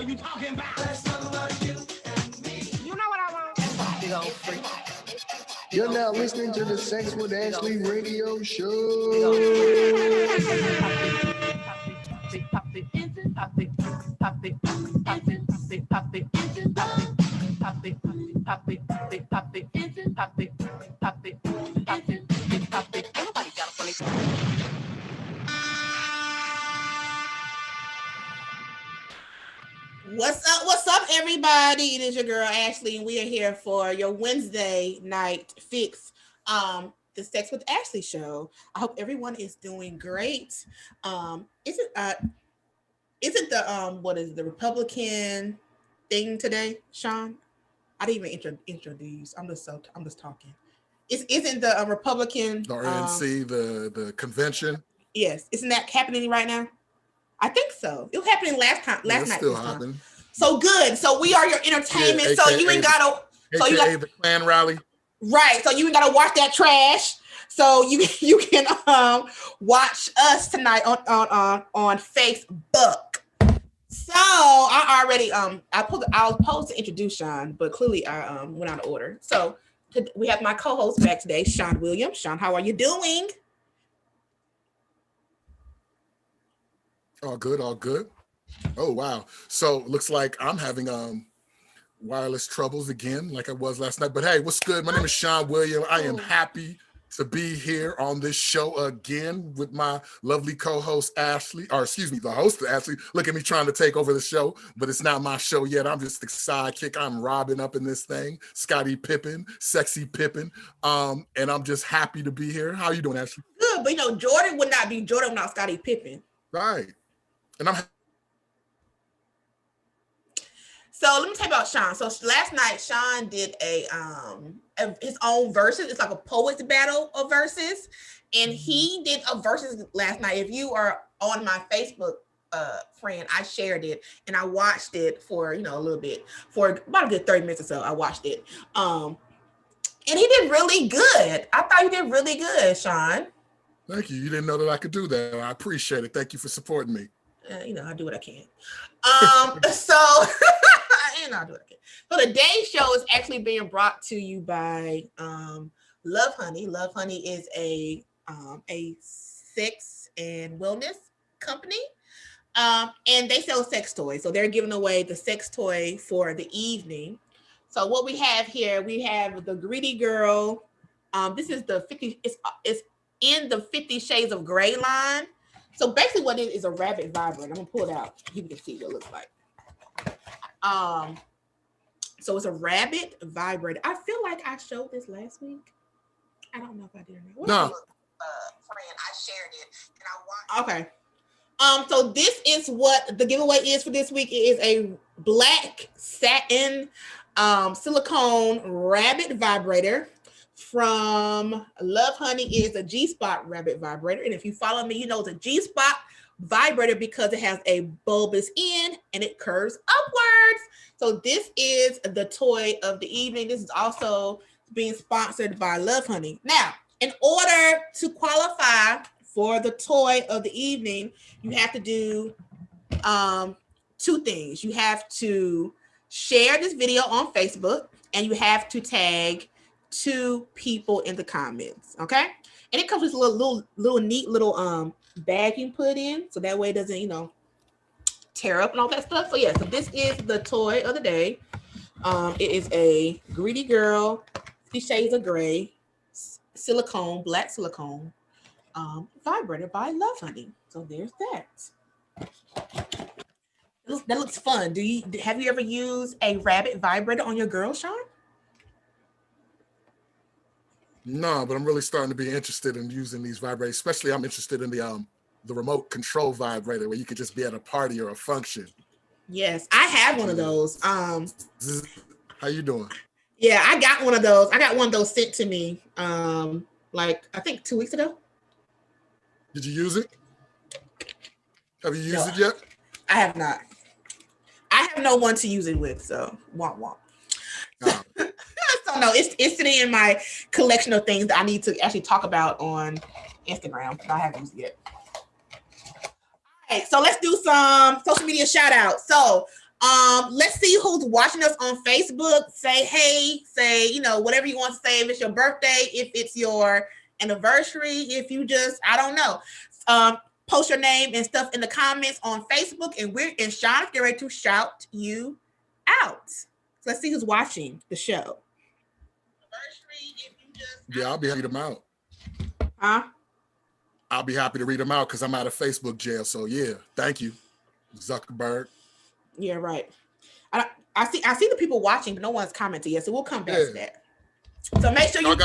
you talking about? Let's talk about you and me. You know what I want? Big old freak. You're now listening to the Sex with Ashley radio show. What's up, everybody? It is your girl Ashley, and we are here for your Wednesday night fix, the Sex with Ashley show. I hope everyone is doing great. Isn't the what is the Republican thing today, Sean? I didn't even introduce. I'm just talking. Isn't the Republican the RNC the convention? Yes, isn't that happening right now? I think so. It was happening last night. Still happening. So good. So we are your entertainment. Yeah, so you ain't gotta. So you got the Klan rally. Right. So you ain't gotta watch that trash. So you can watch us tonight on Facebook. So I already I was supposed to introduce Sean, but clearly I went out of order. So we have my co-host back today, Sean Williams. Sean, how are you doing? All good. Oh wow. So looks like I'm having wireless troubles again, like I was last night. But hey, what's good? My name is Sean Williams. I am happy to be here on this show again with my lovely co-host Ashley, the host of Ashley. Look at me trying to take over the show, but it's not my show yet. I'm just the sidekick. I'm Robin up in this thing, Scottie Pippen, sexy Pippen, and I'm just happy to be here. How are you doing, Ashley? Good, but Jordan would not be Jordan without Scottie Pippen. Right. And So let me tell you about Sean. So last night, Sean did his own verses. It's like a poets battle of verses, and he did a verses last night. If you are on my Facebook friend, I shared it and I watched it for a little bit, for about a good 30 minutes or so. I watched it, and he did really good. I thought you did really good, Sean. Thank you. You didn't know that I could do that. I appreciate it. Thank you for supporting me. I do what I can. So I do what I can. So today's show is actually being brought to you by Love Honey. Love Honey is a sex and wellness company, and they sell sex toys. So they're giving away the sex toy for the evening. So what we have here, we have the Greedy Girl. This is the 50. It's in the 50 Shades of Grey line. So basically what it is a rabbit vibrator. I'm gonna pull it out. You can see what it looks like. So it's a rabbit vibrator. I feel like I showed this last week. I don't know if I did or not. No. Friend, I shared it and I watched. Okay. So this is what the giveaway is for this week. It is a black satin silicone rabbit vibrator from Love Honey. Is a G-spot rabbit vibrator, and if you follow me, you know it's a G-spot vibrator because it has a bulbous end and it curves upwards. So this is the toy of the evening. This is also being sponsored by Love Honey. Now, in order to qualify for the toy of the evening, you have to do two things. You have to share this video on Facebook, and you have to tag 2 people in the comments. Okay, and it comes with a little neat little bag you put in, so that way it doesn't tear up and all that stuff. So yeah, so this is the toy of the day. It is a Greedy Girl 50 Shades of Grey black silicone vibrator by Love Honey. So there's that. That looks fun. Have you ever used a rabbit vibrator on your girl, Sean? No, but I'm really starting to be interested in using these vibrators. Especially, I'm interested in the remote control vibrator where you could just be at a party or a function. Yes, I have one of those. How you doing? Yeah, I got one of those. I got one of those sent to me, like I think 2 weeks ago. Did you use it? Have you used it yet? I have not. I have no one to use it with, so womp womp. Oh. So no, it's sitting in my collection of things that I need to actually talk about on Instagram, but I haven't used it yet. All right, so let's do some social media shout outs. So Let's see who's watching us on Facebook. Say hey, say, you know, whatever you want to say. If it's your birthday, if it's your anniversary, if you just, I don't know. Post your name and stuff in the comments on Facebook, and Sean's getting ready to shout you out. So let's see who's watching the show. Yeah, I'll be happy to read them out. Huh? I'll be happy to read them out because I'm out of Facebook jail. So yeah, thank you, Zuckerberg. Yeah, right. I see the people watching, but no one's commented yet. So we'll come back to that. So make sure you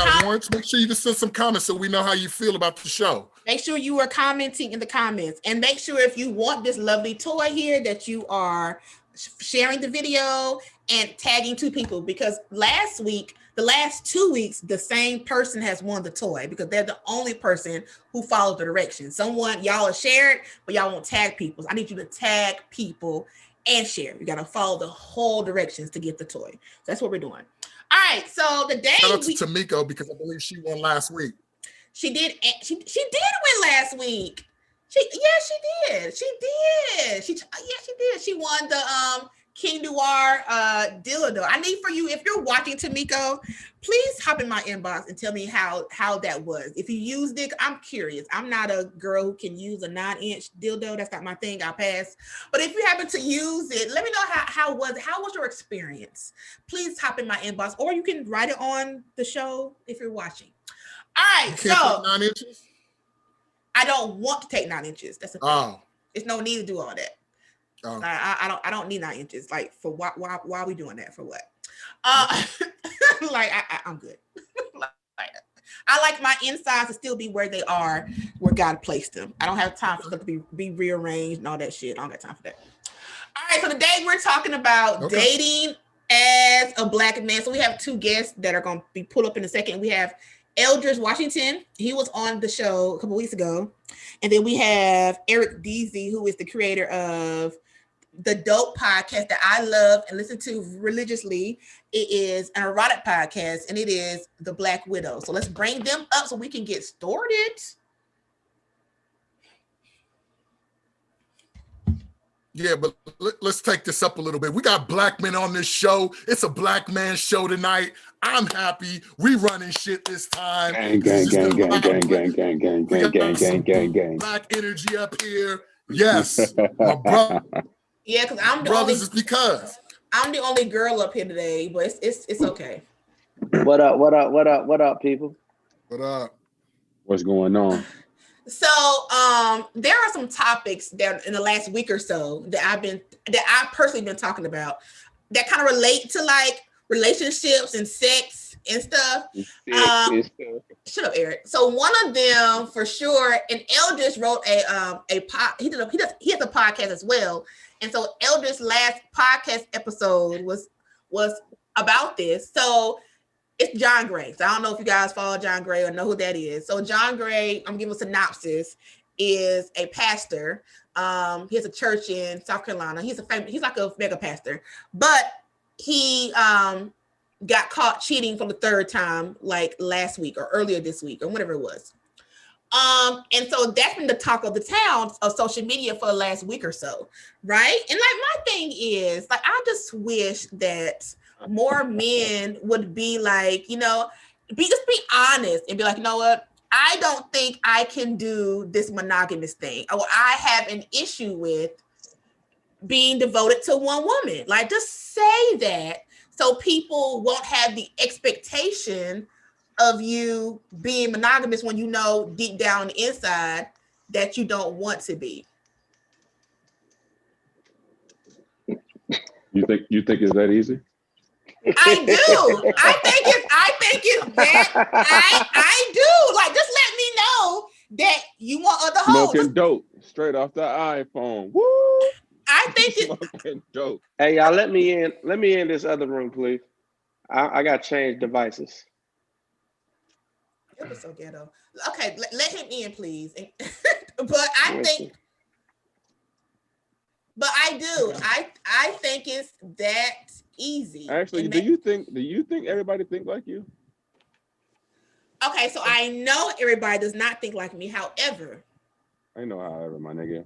make sure you just send some comments so we know how you feel about the show. Make sure you are commenting in the comments, and make sure if you want this lovely toy here that you are sharing the video and tagging 2 people, because the last 2 weeks, the same person has won the toy because they're the only person who follows the directions. Y'all will share it, but y'all won't tag people. So I need you to tag people and share. You got to follow the whole directions to get the toy. So that's what we're doing. All right. So the day shout out to Tamiko because I believe she won last week. She did win last week. She did. She won the King Noir dildo. I need for you, if you're watching, Tamiko, please hop in my inbox and tell me how that was. If you used it, I'm curious. I'm not a girl who can use a 9-inch dildo. That's not my thing. I'll pass. But if you happen to use it, let me know how was your experience. Please hop in my inbox, or you can write it on the show if you're watching. All right, so 9 inches. I don't want to take 9 inches. That's the thing. Oh, there's no need to do all that. Oh. I don't need 9 inches. Like, for why are we doing that? For what? Like I'm good. I like my insides to still be where they are, where God placed them. I don't have time for stuff to be rearranged and all that shit. I don't got time for that. All right, so today we're talking about dating as a Black man. So we have 2 guests that are going to be pulled up in a second. We have Eldridge Washington. He was on the show a couple weeks ago. And then we have Eric Deasy, who is the creator of the dope podcast that I love and listen to religiously. It is an erotic podcast, and it is The Black Widow. So let's bring them up so we can get started. Yeah, but let's take this up a little bit. We got Black men on this show. It's a Black man show tonight. I'm happy. We running shit this time. Gang. Black energy up here. Yes, my brother. Yeah, because I'm the only girl up here today, but it's okay. What up, people? What up? What's going on? So there are some topics that in the last week or so that I've personally been talking about that kind of relate to like relationships and sex and stuff. Shut up, Eric. So one of them for sure, and Eldridge wrote he has a podcast as well. And so Eldridge's last podcast episode was about this. So it's John Gray. So I don't know if you guys follow John Gray or know who that is. So John Gray, I'm giving a synopsis, is a pastor. He has a church in South Carolina. He's like a mega pastor, but he got caught cheating for the 3rd time, like last week or earlier this week or whatever it was. And so that's been the talk of the town of social media for the last week or so, right? And like my thing is, like, I just wish that more men would be like, you know, be honest and be like, you know what? I don't think I can do this monogamous thing, or I have an issue with being devoted to one woman. Like, just say that so people won't have the expectation of you being monogamous when you know deep down inside that you don't want to be. You think it's that easy? I do. I think it's that. I do. Like, just let me know that you want other hoes. Smoking dope straight off the iPhone. Woo! I think it's smoking dope. Hey, y'all, let me in this other room, please. I got changed devices. It was so ghetto. Okay, let him in, please. But I think, but I do. I think it's that easy. Actually, do you think everybody think like you? Okay, so I know everybody does not think like me. However, I know, however, my nigga.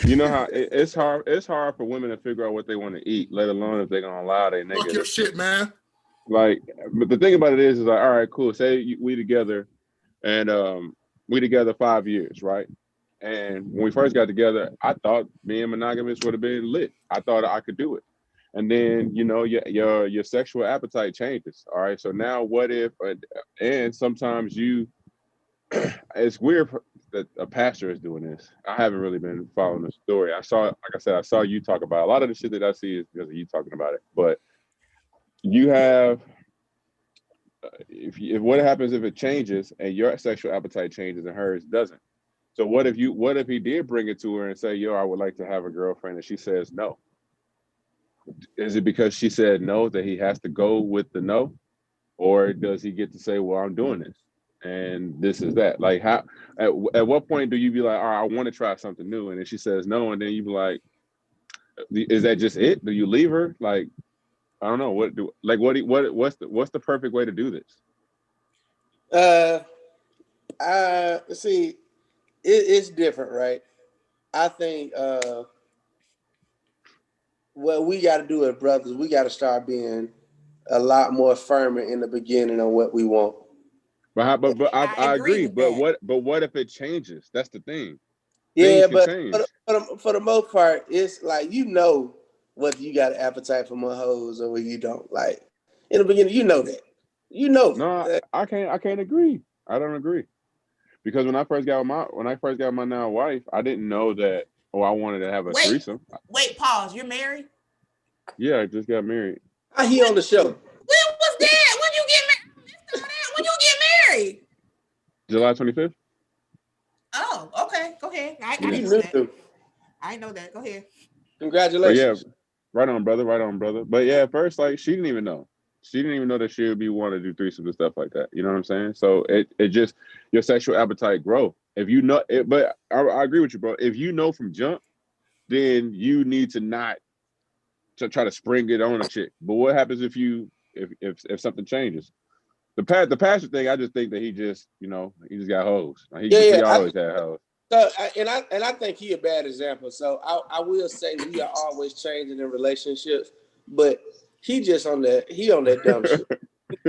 You know how it's hard. It's hard for women to figure out what they want to eat, let alone if they're gonna allow their Fuck your nigga. shit, man. Like, but the thing about it is like, all right, cool. Say we together, and we together 5 years, right? And when we first got together, I thought being monogamous would have been lit. I thought I could do it. And then your sexual appetite changes. All right. So now what if and sometimes it's weird that a pastor is doing this. I haven't really been following the story. Like I said, I saw you talk about it. A lot of the shit that I see is because of you talking about it. But you have if what happens if it changes and your sexual appetite changes and hers doesn't? So what if he did bring it to her and say, yo, I would like to have a girlfriend, and she says no? Is it because she said no that he has to go with the no? Or does he get to say, well, I'm doing this and this is that? Like, how at what point do you be like, all right, I want to try something new, and then she says no, and then you be like, is that just it? Do you leave her? Like, I don't know. What's the perfect way to do this? I see. It's different, right? I think what we got to do as brothers, we got to start being a lot more firmer in the beginning on what we want. But I agree. But that. what if it changes? That's the thing. Yeah, Things but can change. for the most part, it's like whether you got an appetite for more hoes or whether you don't. Like in the beginning, you know that. You know. No, I can't agree. I don't agree. Because when I first got my now wife, I didn't know that. Oh, I wanted to have a threesome. Wait, pause. You're married? Yeah, I just got married. He on the show. When was that? When you get married? When you get married? July 25th. Oh, okay. Go ahead. I didn't know that. Go ahead. Congratulations. But yeah, right on, brother. Right on, brother. But yeah, at first, like, she didn't even know. She didn't even know that she would be wanting to do threesomes and stuff like that. You know what I'm saying? So it just, your sexual appetite grow. If you know it, but I agree with you, bro. If you know from jump, then you need to not to try to spring it on a chick. But what happens if something changes? The pastor thing, I just think that he just got hoes. He always had hoes. So I think he a bad example. So I will say we are always changing in relationships, but he just on that dumb shit.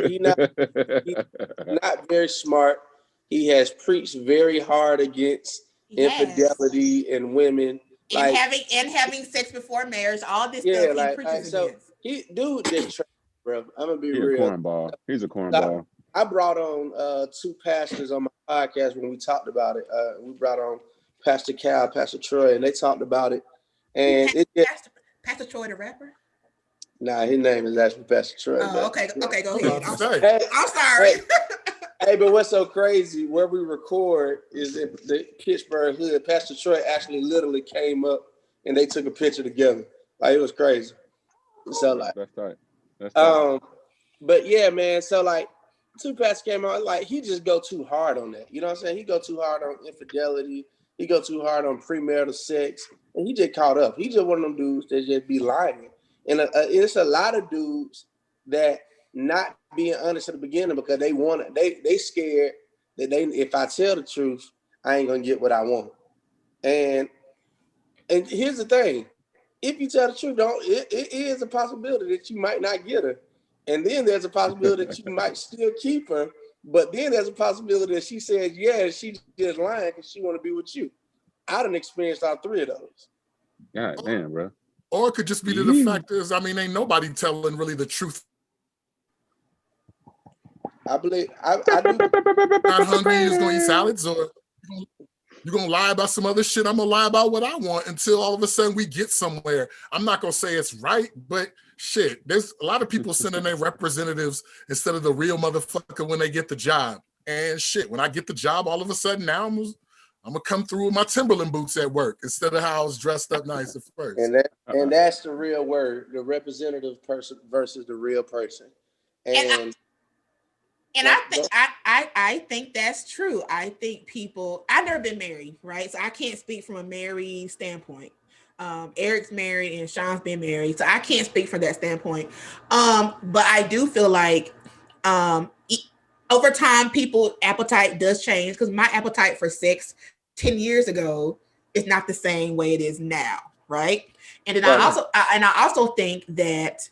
He's not very smart. He has preached very hard against infidelity and women. And having sex before marriage, all this stuff he preaches against. Dude just trash, bro. I'm gonna be real. He's a cornball. I brought on two pastors on my podcast when we talked about it. We brought on Pastor Cal, Pastor Troy, and they talked about it. And Pastor Troy, the rapper? Nah, his name is actually Pastor Troy. Oh, okay, go ahead. I'm sorry. Hey, but what's so crazy, where we record is in the Pittsburgh hood. Pastor Troy actually literally came up and they took a picture together. Like, it was crazy. So like, that's tight. But yeah, man. So like, two pastors came out, like, he just go too hard on that. You know what I'm saying? He go too hard on infidelity. He go too hard on premarital sex, and he just caught up. He just one of them dudes that just be lying. And it's a lot of dudes that not being honest at the beginning because they scared that if I tell the truth, I ain't gonna get what I want. And here's the thing: if you tell the truth, it is a possibility that you might not get her, and then there's a possibility that you might still keep her. But then there's a possibility that she says, yeah, she just lying because she want to be with you. I done experienced all three of those. God damn, bro. Or it could just be the fact is, ain't nobody telling really the truth. I believe I do. Not hungry, you're just gonna eat salads, or you're gonna lie about some other shit. I'm gonna lie about what I want until all of a sudden we get somewhere. I'm not gonna say it's right, but shit, there's a lot of people sending their representatives instead of the real motherfucker when they get the job. And shit, when I get the job, all of a sudden now I'm gonna come through with my Timberland boots at work instead of how I was dressed up nice at first. And that's the real word, the representative person versus the real person. And I think that's true. I think I've never been married, right? So I can't speak from a married standpoint. Eric's married and Sean's been married, so I can't speak from that standpoint. But I do feel like over time, people's appetite does change, because my appetite for sex 10 years ago it's not the same way it is now, right? And then I also think that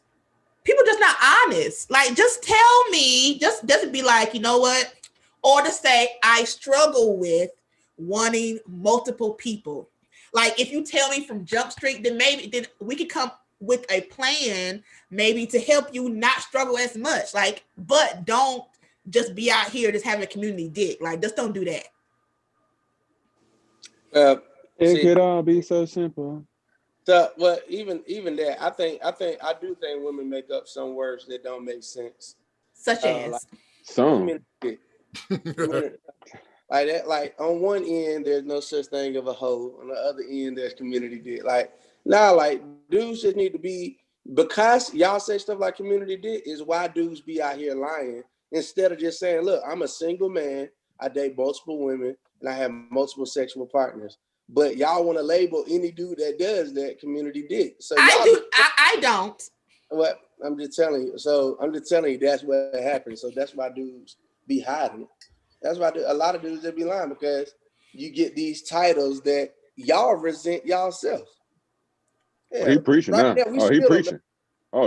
people just not honest. Like, just tell me, just doesn't be like, you know what? Or to say, I struggle with wanting multiple people. Like, if you tell me from Jump Street, then maybe we could come with a plan, maybe to help you not struggle as much. Like, but don't just be out here just having a community dick. Like, just don't do that. It could all be so simple. So, well, even that, I do think women make up some words that don't make sense. Such as like, some. Like that, like on one end, there's no such thing of a hoe. On the other end, there's community dick. Like, nah, like dudes just need to be, because y'all say stuff like community dick is why dudes be out here lying instead of just saying, look, I'm a single man, I date multiple women, and I have multiple sexual partners. But y'all want to label any dude that does that community dick. So I don't. What I'm just telling you. So I'm just telling you that's what happens. So that's why dudes be hiding it. That's why a lot of dudes just be lying, because you get these titles that y'all resent y'allself. Yeah, he preaching right now. He preaching.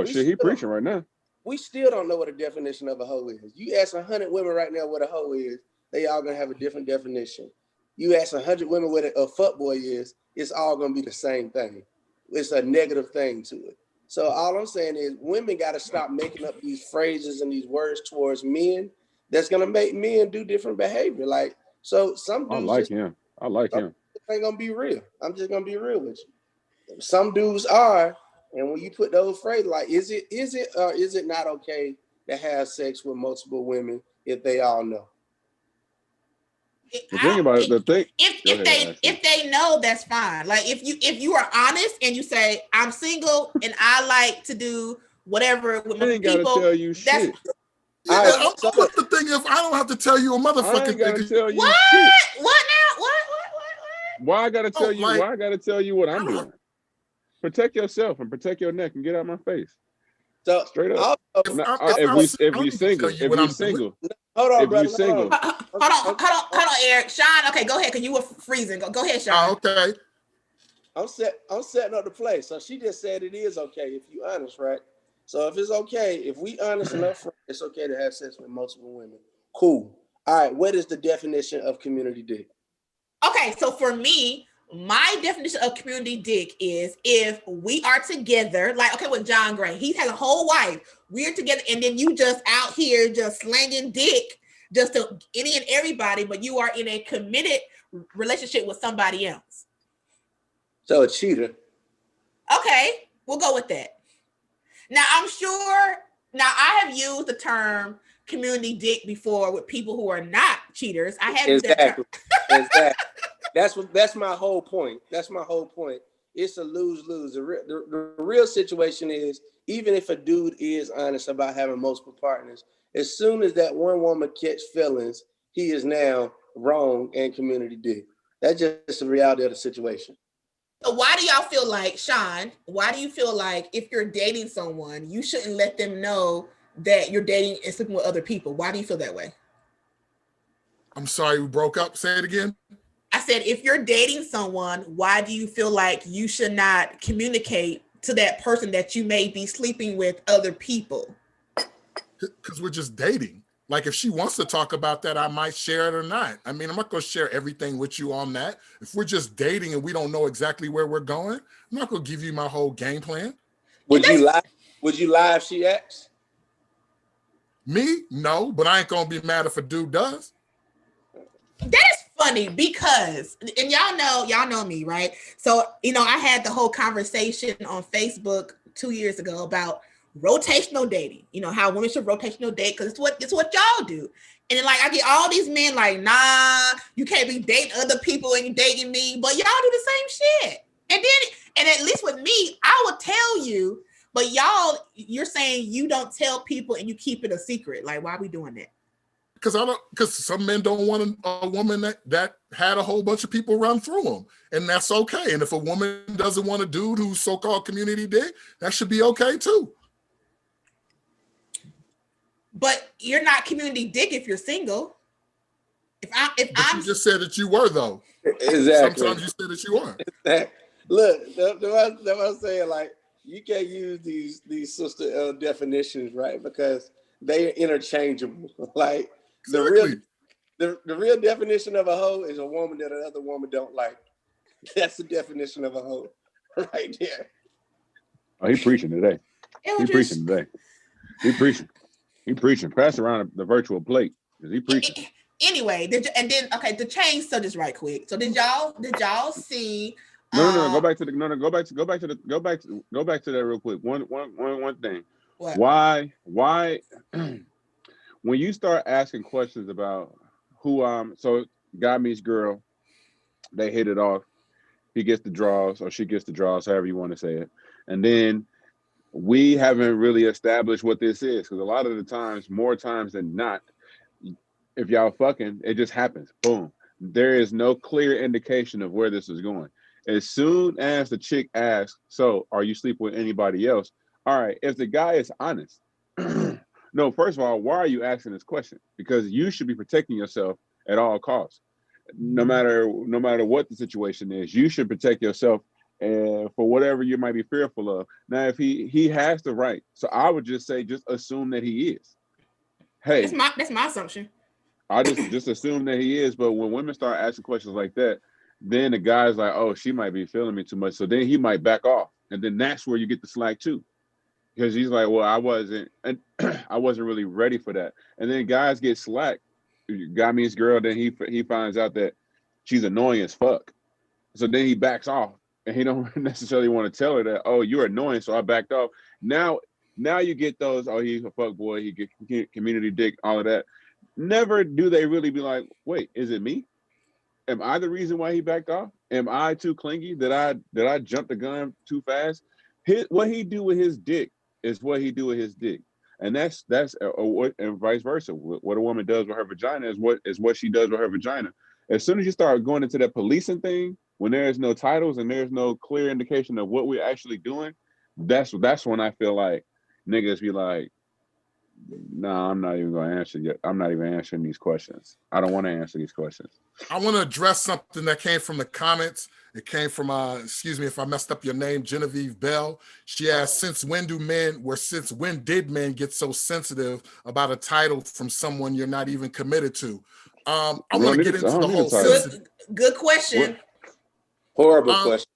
He preaching right now. We still don't know what a definition of a hoe is. You ask 100 women right now what a hoe is, they all gonna have a different definition. You ask 100 women what a fuckboy is, it's all gonna be the same thing. It's a negative thing to it. So all I'm saying is women got to stop making up these phrases and these words towards men that's gonna make men do different behavior. Like, so some dudes I like him. Ain't gonna be real. I'm just gonna be real with you. Some dudes are, and when you put those phrases, like, is it not okay to have sex with multiple women if they all know? The thing about it, if they know, that's fine. Like, if you are honest and you say, I'm single and I like to do whatever with my people, gotta tell you shit. But the thing is, I don't have to tell you a motherfucking thing. Tell you what? Shit. What now? What? Why I gotta tell you? Why I gotta tell you what I'm doing? Protect yourself and protect your neck and get out of my face. So straight up. If you single, hold on, brother. You single. Hold on, Eric. Sean, okay, go ahead, because you were freezing. Go ahead, Sean. Oh, okay. I'm setting up the play. So she just said it is okay if you honest, right? So if it's okay, if we honest enough, it's okay to have sex with multiple women. Cool. All right. What is the definition of community dick? Okay, so for me, my definition of community dick is if we are together, like, okay, with John Gray, he has a whole wife. We're together, and then you just out here just slanging dick just to any and everybody, but you are in a committed relationship with somebody else. So a cheater. Okay, we'll go with that. Now, I'm sure, I have used the term community dick before with people who are not cheaters. I have used that term. Exactly. That's my whole point. It's a lose-lose. The real situation is, even if a dude is honest about having multiple partners, as soon as that one woman catch feelings, he is now wrong and community dick. That's just the reality of the situation. So why do y'all feel like, Sean, why do you feel like if you're dating someone, you shouldn't let them know that you're dating and sleeping with other people? Why do you feel that way? I'm sorry, we broke up. Say it again. I said, if you're dating someone, why do you feel like you should not communicate to that person that you may be sleeping with other people? Because we're just dating. Like, if she wants to talk about that, I might share it or not. I mean, I'm not going to share everything with you on that. If we're just dating and we don't know exactly where we're going, I'm not going to give you my whole game plan. Would you lie? Would you lie if she asks? Me? No, but I ain't going to be mad if a dude does. That is funny because, and y'all know me, right? So, I had the whole conversation on Facebook 2 years ago about rotational dating, how women should rotational date because it's what y'all do. And then, like, I get all these men like, nah, you can't be dating other people and you dating me, but y'all do the same shit. And at least with me, I would tell you, but you're saying you don't tell people and you keep it a secret. Like, why are we doing that? Because some men don't want a woman that had a whole bunch of people run through them, and that's okay. And if a woman doesn't want a dude who's so-called community dick, that should be okay too. But you're not community dick if you're single. I'm you just said that you were though. Exactly. Sometimes you said that you are. Look, that's what I'm saying. Like, you can't use these sister definitions, right? Because they are interchangeable. Like Exactly. the real definition of a hoe is a woman that another woman don't like. That's the definition of a hoe, right there. Oh, he preaching today. He preaching today. He preaching. He preaching. Pass around the virtual plate. Is he preaching? Anyway, to change subjects right quick. So did y'all see? No. Go back to that real quick. One thing. What? Why when you start asking questions about who so guy meets girl, they hit it off. He gets the draws or she gets the draws, however you want to say it, and then we haven't really established what this is, because a lot of the times, more times than not, if y'all fucking, it just happens. Boom. There is no clear indication of where this is going. As soon as the chick asks, so are you sleeping with anybody else? All right, if the guy is honest, no, first of all, why are you asking this question? Because you should be protecting yourself at all costs. No matter what the situation is, you should protect yourself for whatever you might be fearful of. Now, if he has the right, so I would just say, just assume that he is. Hey, that's my assumption. I just assume that he is. But when women start asking questions like that, then the guy's like, oh, she might be feeling me too much. So then he might back off, and then that's where you get the slack too, because he's like, well, I wasn't really ready for that. And then guys get slack. Guy meets girl, then he finds out that she's annoying as fuck. So then he backs off, and he don't necessarily want to tell her that, oh, you're annoying, so I backed off. Now you get those, oh, he's a fuck boy, he get community dick, all of that. Never do they really be like, wait, is it me? Am I the reason why he backed off? Am I too clingy? Did I jump the gun too fast? What he do with his dick is what he do with his dick. And that's and vice versa. What a woman does with her vagina is what she does with her vagina. As soon as you start going into that policing thing, when there is no titles and there's no clear indication of what we're actually doing, that's when I feel like niggas be like, no, I'm not even going to answer yet. I'm not even answering these questions. I don't want to answer these questions. I want to address something that came from the comments. It came from, excuse me if I messed up your name, Genevieve Bell. She asked, since when did men get so sensitive about a title from someone you're not even committed to? I want to get into the whole sensitive. Good question. Horrible question.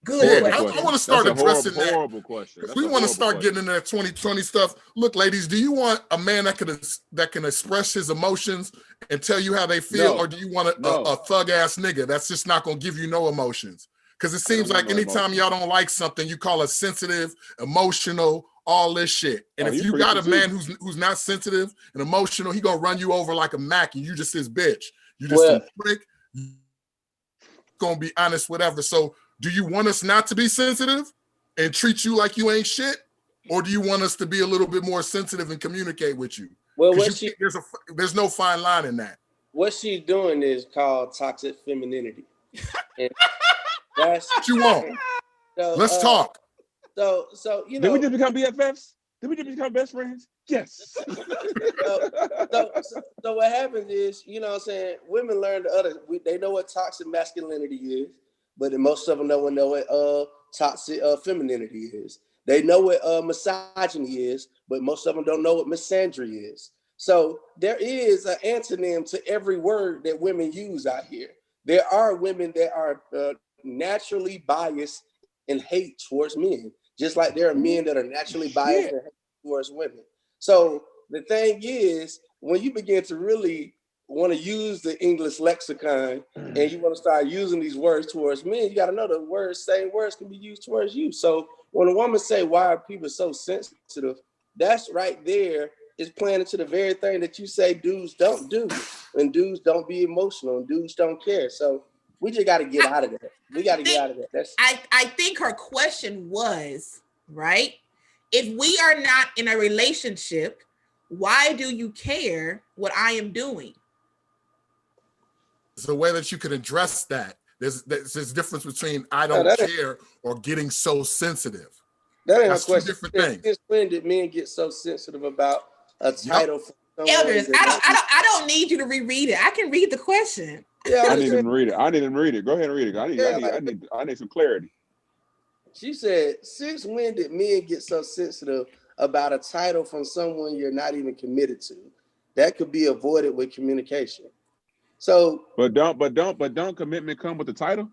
Good. I want to start addressing that. Horrible question. If we want to start getting into that 2020 stuff, look, ladies, do you want a man that can express his emotions and tell you how they feel, or do you want a thug ass nigga that's just not gonna give you no emotions? Because it seems like anytime y'all don't like something, you call it sensitive, emotional, all this shit. And if you got a man who's not sensitive and emotional, he gonna run you over like a Mac, and you just his bitch. You just a prick. Gonna be honest, whatever. So, do you want us not to be sensitive and treat you like you ain't shit? Or do you want us to be a little bit more sensitive and communicate with you? Well, there's no fine line in that. What she's doing is called toxic femininity. And that's what you want. So, let's talk. So you know. Did we just become BFFs? Did we just become best friends? Yes. So what happens is, you know what I'm saying, women learn they know what toxic masculinity is, but most of them don't know what toxic femininity is. They know what misogyny is, but most of them don't know what misandry is. So there is an antonym to every word that women use out here. There are women that are naturally biased and hate towards men, just like there are men that are naturally biased and hate towards women. So the thing is, when you begin to really want to use the English lexicon and you want to start using these words towards men, you got to know the same words can be used towards you. So when a woman say, why are people so sensitive? That's right there is playing into the very thing that you say dudes don't do. And dudes don't be emotional and dudes don't care. So we just got to get out of that. We got to get out of that. I think her question was, right? If we are not in a relationship, why do you care what I am doing? There's a way that you could address that. There's a difference between I don't care or getting so sensitive. That ain't a question. Since when did men get so sensitive about a title from Elders, I don't need you to reread it. I can read the question. Yeah, I didn't even read it. I didn't even read it. Go ahead and read it. I need some clarity. She said, since when did men get so sensitive about a title from someone you're not even committed to? That could be avoided with communication. So, but don't commitment come with the title?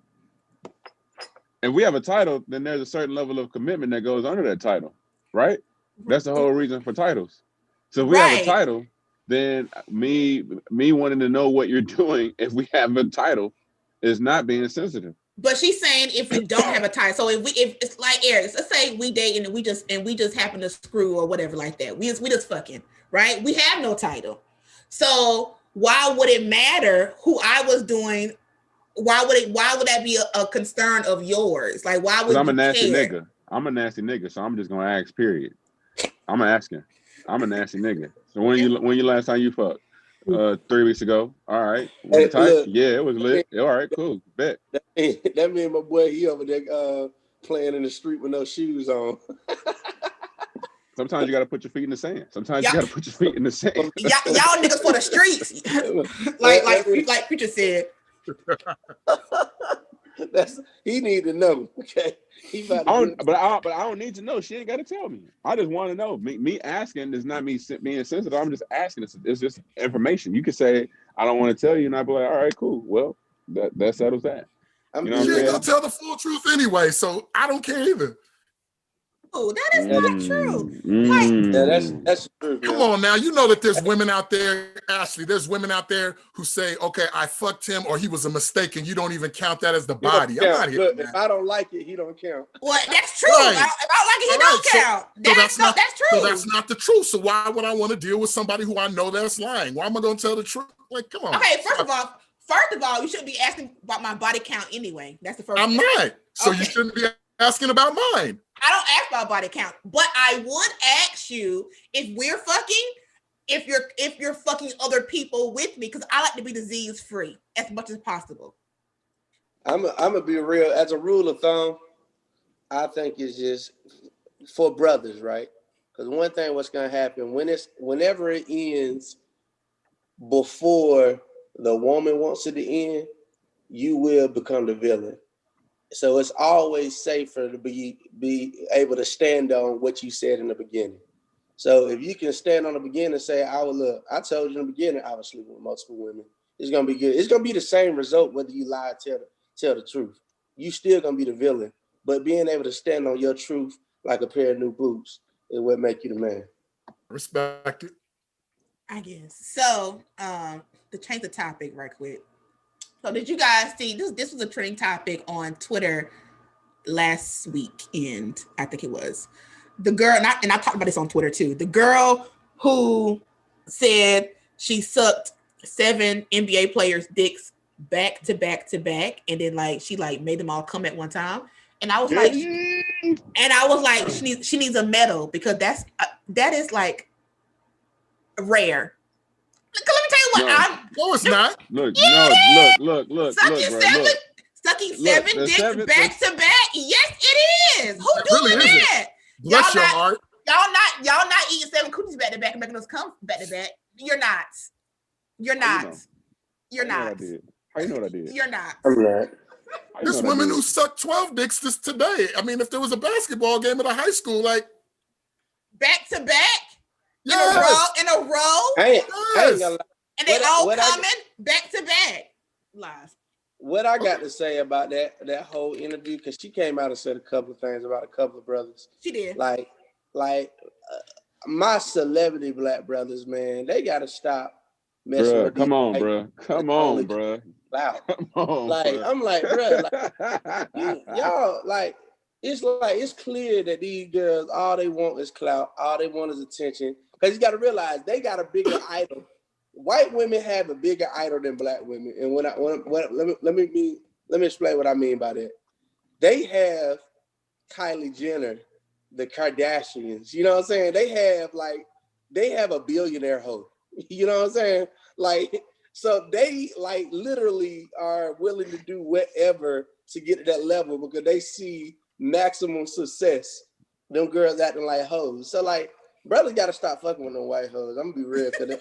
If we have a title, then there's a certain level of commitment that goes under that title, right? That's the whole reason for titles. So if we have a title, then me wanting to know what you're doing if we have a title is not being sensitive. But she's saying if we don't have a title, so if it's like Eric, let's say we date and we just happen to screw or whatever like that. We just fucking, right? We have no title. So why would it matter who I was doing? Why would that be a concern of yours? Like, why would I'm a nasty nigga. I'm a nasty nigga, so I'm just gonna ask. Period. I'm asking. I'm a nasty nigga. So when you last time you fucked? 3 weeks ago. All right. Was it tight? Look, yeah, it was lit. All right, cool. Bet. That mean my boy, he over there playing in the street with no shoes on. Sometimes you gotta put your feet in the sand. Sometimes you gotta put your feet in the sand. Y'all niggas for the streets. like Preacher said. He need to know. Okay. But I don't need to know. She ain't got to tell me. I just want to know. Me asking is not me being sensitive. I'm just asking. It's just information. You could say I don't want to tell you, and I'd be like, all right, cool. Well, that settles that. You know you ain't gonna tell the full truth anyway, so I don't care either. Oh, that is not true. That's true. Come on now, you know that there's women out there, Ashley. There's women out there who say, "Okay, I fucked him," or "He was a mistake," and you don't even count that as the body. I'm not here. Look, if I don't like it, he don't count. Well, that's true. Right. If I like it, he don't count. That's true. So that's not the truth. So why would I want to deal with somebody who I know that's lying? Why am I going to tell the truth? Like, come on. Okay, first of all, you shouldn't be asking about my body count anyway. That's the first. I'm not. So you shouldn't be asking about mine. I don't ask about body count, but I would ask you if we're fucking, if you're fucking other people with me, because I like to be disease free as much as possible. I'm gonna be real. As a rule of thumb, I think it's just for brothers, right? Because one thing, what's gonna happen whenever it ends before the woman wants it to end, you will become the villain. So it's always safer to be able to stand on what you said in the beginning. So if you can stand on the beginning and say, I told you in the beginning I was sleeping with multiple women. It's gonna be good. It's gonna be the same result whether you lie or tell the truth. You still gonna be the villain. But being able to stand on your truth like a pair of new boots is what make you the man. Respect it. I guess. So to change the topic right quick. So did you guys see this was a trending topic on Twitter last weekend, I think it was. The girl, and I talked about this on Twitter too. The girl who said she sucked 7 NBA players' dicks back to back to back, and then she made them all come at one time. And I was like, she needs a medal because that is like rare. Let me tell you what. No, it's not. Look. Sucking 7 dicks back to back. Yes, it is. Who doing that? Bless your heart. Y'all not eating 7 cookies back to back and making those come back to back. You're not. You're not. You're not. How you know what I did? You're not. I'm not. There's women who suck 12 dicks today. I mean, if there was a basketball game at a high school, back to back. In a row. I ain't gonna lie. And they all coming back to back. Live. What I got to say about that whole interview, because she came out and said a couple of things about a couple of brothers. She did. My celebrity black brothers, man, they got to stop messing with Come on, bro. Come on, bro. I'm like, bro, y'all, it's clear that these girls, all they want is clout, all they want is attention. Because you got to realize they got a bigger idol. White women have a bigger idol than black women. And let me explain what I mean by that. They have Kylie Jenner, the Kardashians. You know what I'm saying? They have a billionaire hoe. You know what I'm saying? So they literally are willing to do whatever to get to that level because they see maximum success. Them girls acting like hoes. So brothers got to stop fucking with them white hoes. I'm gonna be real, cause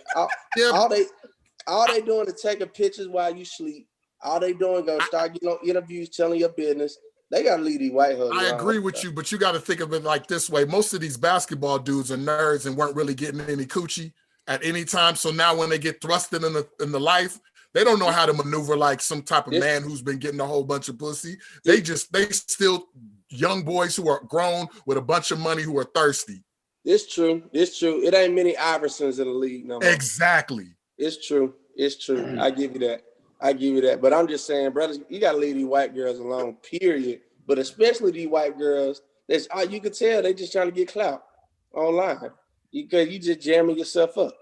all they doing is taking pictures while you sleep. All they doing gonna start getting on interviews, telling your business. They gotta leave these white hoes. I agree with you, but you got to think of it like this way. Most of these basketball dudes are nerds and weren't really getting any coochie at any time. So now when they get thrusted in the life, they don't know how to maneuver like some type of man who's been getting a whole bunch of pussy. They still young boys who are grown with a bunch of money who are thirsty. It's true. It ain't many Iversons in the league no more. Exactly. It's true. I give you that. But I'm just saying, brothers, you gotta leave these white girls alone, period. But especially these white girls, you can tell they just trying to get clout online. Because you just jamming yourself up.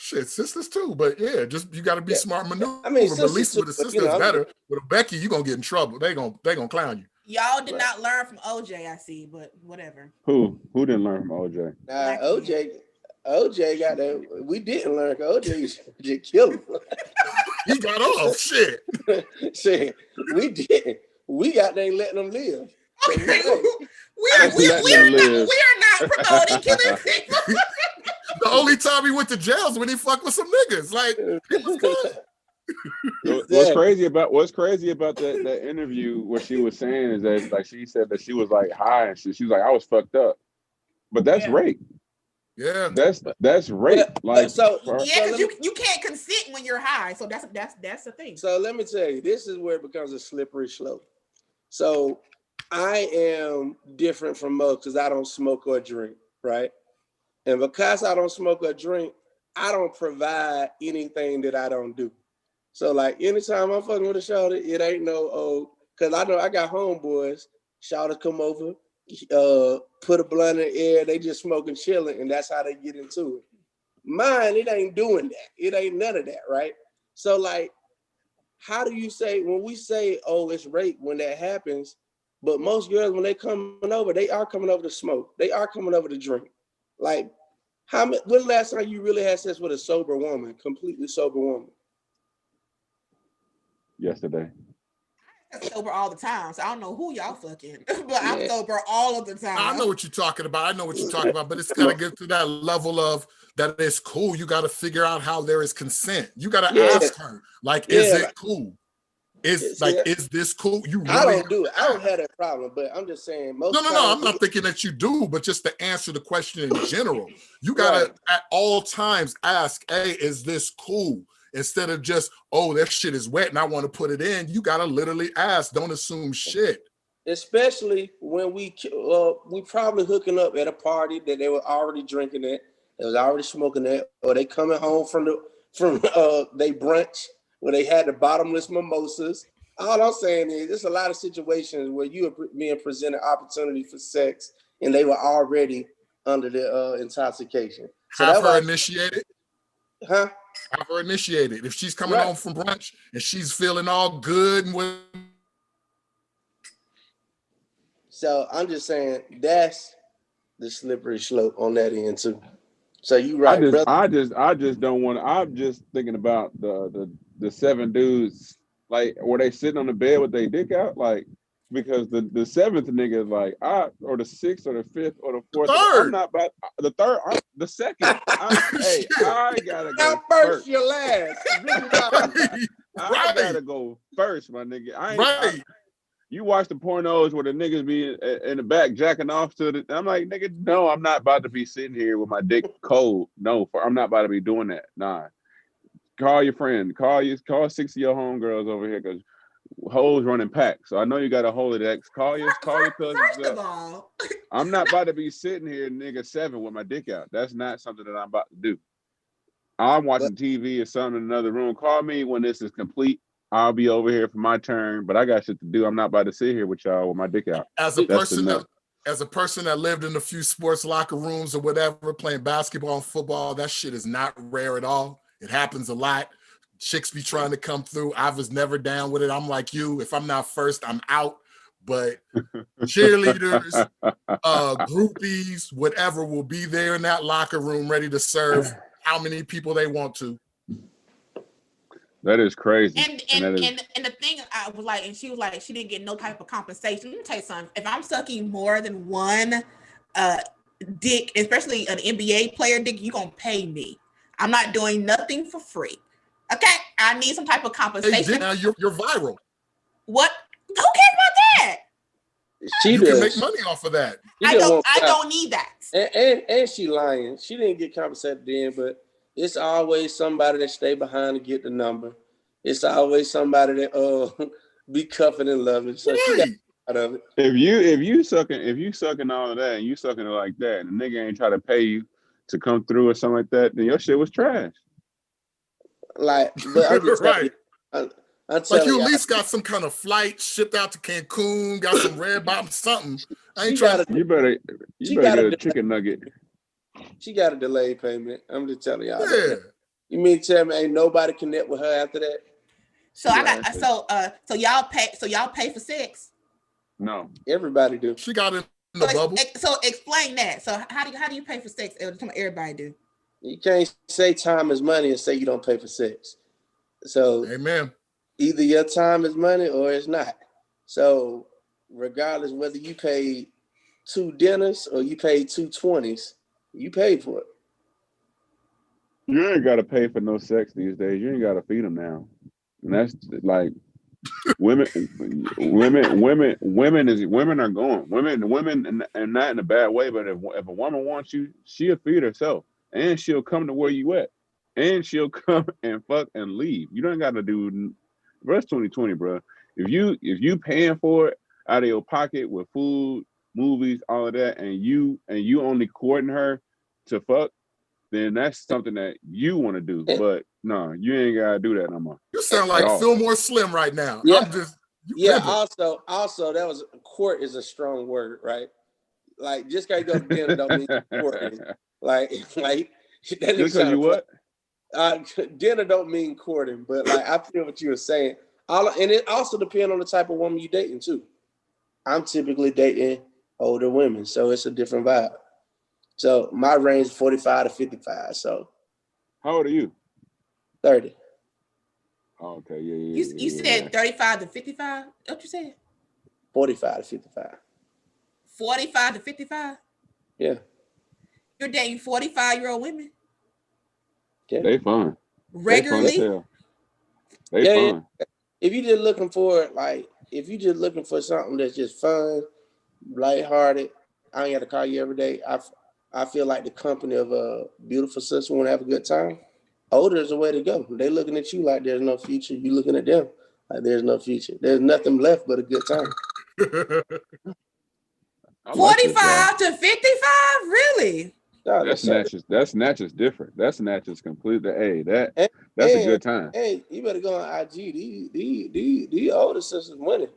Shit, sisters too, but yeah, just you got to be smart maneuver. I mean, but at least with a sister, it's better. With a Becky, you gonna get in trouble. They gonna clown you. Y'all did not learn from OJ, I see, but whatever. Who didn't learn from OJ? Nah, OJ got that. We didn't learn. OJ just killed him. He got off. Shit. Shit, we didn't. We got there letting them live. Okay, we are not promoting killing people. The only time he went to jail is when he fucked with some niggas. Like, it was good. What's crazy about that interview? What she was saying is that, like, she said that she was like high and she was like, I was fucked up, but that's rape. Yeah, that's rape. Like, because you can't consent when you're high. So that's the thing. So let me tell you, this is where it becomes a slippery slope. So I am different from most because I don't smoke or drink, right? And because I don't smoke or drink, I don't provide anything that I don't do. So like anytime I'm fucking with a shawty, it ain't because I know I got homeboys, shawties come over, put a blunt in the air, they just smoking, chilling, and that's how they get into it. Mine, it ain't doing that. It ain't none of that, right? So like, how do you say, when we say, oh, it's rape when that happens, but most girls, when they coming over, they are coming over to smoke. They are coming over to drink. Like, when the last time you really had sex with a sober woman, completely sober woman? Yesterday. I'm sober all the time, so I don't know who y'all fucking, but I'm sober all of the time. I know what you're talking about. But it's got to get to that level of that it's cool. You got to figure out how there is consent. You got to ask her, like, is it cool? Is this cool? You really I don't do it. I don't have that problem, but I'm just saying most. No. I'm not thinking that you do, but just to answer the question in general, you gotta at all times ask, "Hey, is this cool?" Instead of just, "Oh, that shit is wet and I want to put it in." You gotta literally ask. Don't assume shit. Especially when we probably hooking up at a party that they were already drinking at, they was already smoking at, or they coming home from they brunch, where they had the bottomless mimosas. All I'm saying is there's a lot of situations where you are being presented opportunity for sex and they were already under the intoxication. So have her initiated. Huh? Have her initiated. If she's coming home from brunch and she's feeling all good and so I'm just saying that's the slippery slope on that end too. So you right, I just don't want. I'm just thinking about the 7 dudes, like, were they sitting on the bed with their dick out, like, because the 7th nigga is like, or the 6th or the 5th or the 4th. I'm not about the 3rd. The 2nd. I gotta go not first. Your last. I gotta go first, my nigga. You watch the pornos where the niggas be in the back jacking off to the. I'm like, nigga, no, I'm not about to be sitting here with my dick cold. No, I'm not about to be doing that. Nah. Call your friend. Call 6 of your homegirls over here because hoes running packs. So I know you got a hold of that. Call your cousins. First of all, I'm not about to be sitting here, nigga, 7 with my dick out. That's not something that I'm about to do. I'm watching TV or something in another room. Call me when this is complete. I'll be over here for my turn, but I got shit to do. I'm not about to sit here with y'all with my dick out. As a person that lived in a few sports locker rooms or whatever, playing basketball and football, that shit is not rare at all. It happens a lot. Chicks be trying to come through. I was never down with it. I'm like you. If I'm not first, I'm out. But cheerleaders, groupies, whatever, will be there in that locker room ready to serve how many people they want to. That is crazy. And the thing I was like, and she was like, she didn't get no type of compensation. Let me tell you something. If I'm sucking more than one dick, especially an NBA player dick, you're gonna pay me. I'm not doing nothing for free. Okay, I need some type of compensation. Hey, now you're viral. What? Who cares about that? She You does. can make money off of that. I don't need that. And she lying. She didn't get compensated then, but it's always somebody that stay behind to get the number. It's always somebody that be cuffing and loving. So she got out of it. If you sucking all of that and you sucking it like that, and the nigga ain't try to pay you to come through or something like that, then your shit was trash. Like, but I'm just right. I'm like you at least got some kind of flight shipped out to Cancun, got some red bottom something. I ain't trying to. You better get a chicken nugget. She got a delayed payment. I'm just telling y'all. Yeah. That. You mean tell me ain't nobody connect with her after that? So so y'all pay for sex? No. Everybody do. She got it in the bubble. So explain that. So how do you pay for sex? Everybody do. You can't say time is money and say you don't pay for sex. So amen. Either your time is money or it's not. So regardless whether you pay 2 dinners or you pay 2 20s, you paid for it. You ain't got to pay for no sex these days. You ain't got to feed them now. And that's like women are going. Women, and not in a bad way, but if a woman wants you, she'll feed herself, and she'll come to where you at, and she'll come and fuck and leave. You don't got to do. Verse 2020, bro. If you paying for it out of your pocket with food, movies, all of that, and you only courting her to fuck, then that's something that you want to do. But no, you ain't gotta do that no more. You sound like Fillmore Slim right now. Yeah. I'm just Also that was court is a strong word, right? Like just gotta go to dinner don't mean courting. Like that just so you what? Dinner don't mean courting, but like I feel what you were saying. And it also depends on the type of woman you dating too. I'm typically dating older women, so it's a different vibe. So my range is 45 to 55. So how old are you? 30. Oh, okay, yeah. You said 35 to 55? What you said? 45 to 55. 45 to 55? Yeah. You're dating 45-year-old women? Yeah. They fun. Regularly? They fun. Yeah. If you're just looking for something that's just fun, lighthearted, I ain't got to call you every day. I feel like the company of a beautiful sister want to have a good time. Older is the way to go. They looking at you like there's no future. You looking at them like there's no future. There's nothing left but a good time. 45 to 55? Really? That's Natchez different. That's Natchez completely. Hey, that's a good time. Hey, you better go on IG. These older sisters money.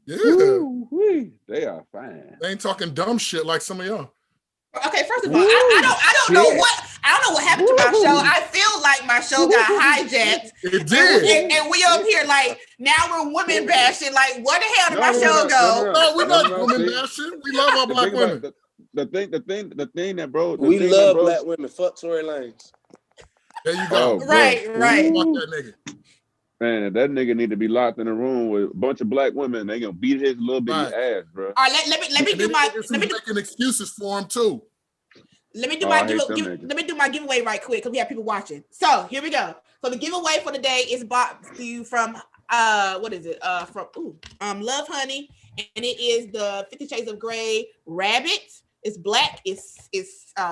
Yeah. Woo-wee. They are fine. They ain't talking dumb shit like some of y'all. Okay, first of all, I don't know what happened to my show. I feel like my show got hijacked. It did. And we up here like now we're women bashing. Like, where the hell did my show go? No, we're not women bashing. We love our black women. The thing that bro. We love black women. Fuck Tory Lanez. There you go. Right. Fuck that nigga. Man, that nigga need to be locked in a room with a bunch of black women. They gonna beat his little bitty ass, bro. All right, let me do my. Let me making excuses for him too. Let me do my giveaway right quick because we have people watching. So here we go. So the giveaway for the day is bought to you from what is it? From Love Honey, and it is the 50 Shades of Grey Rabbit. It's black. It's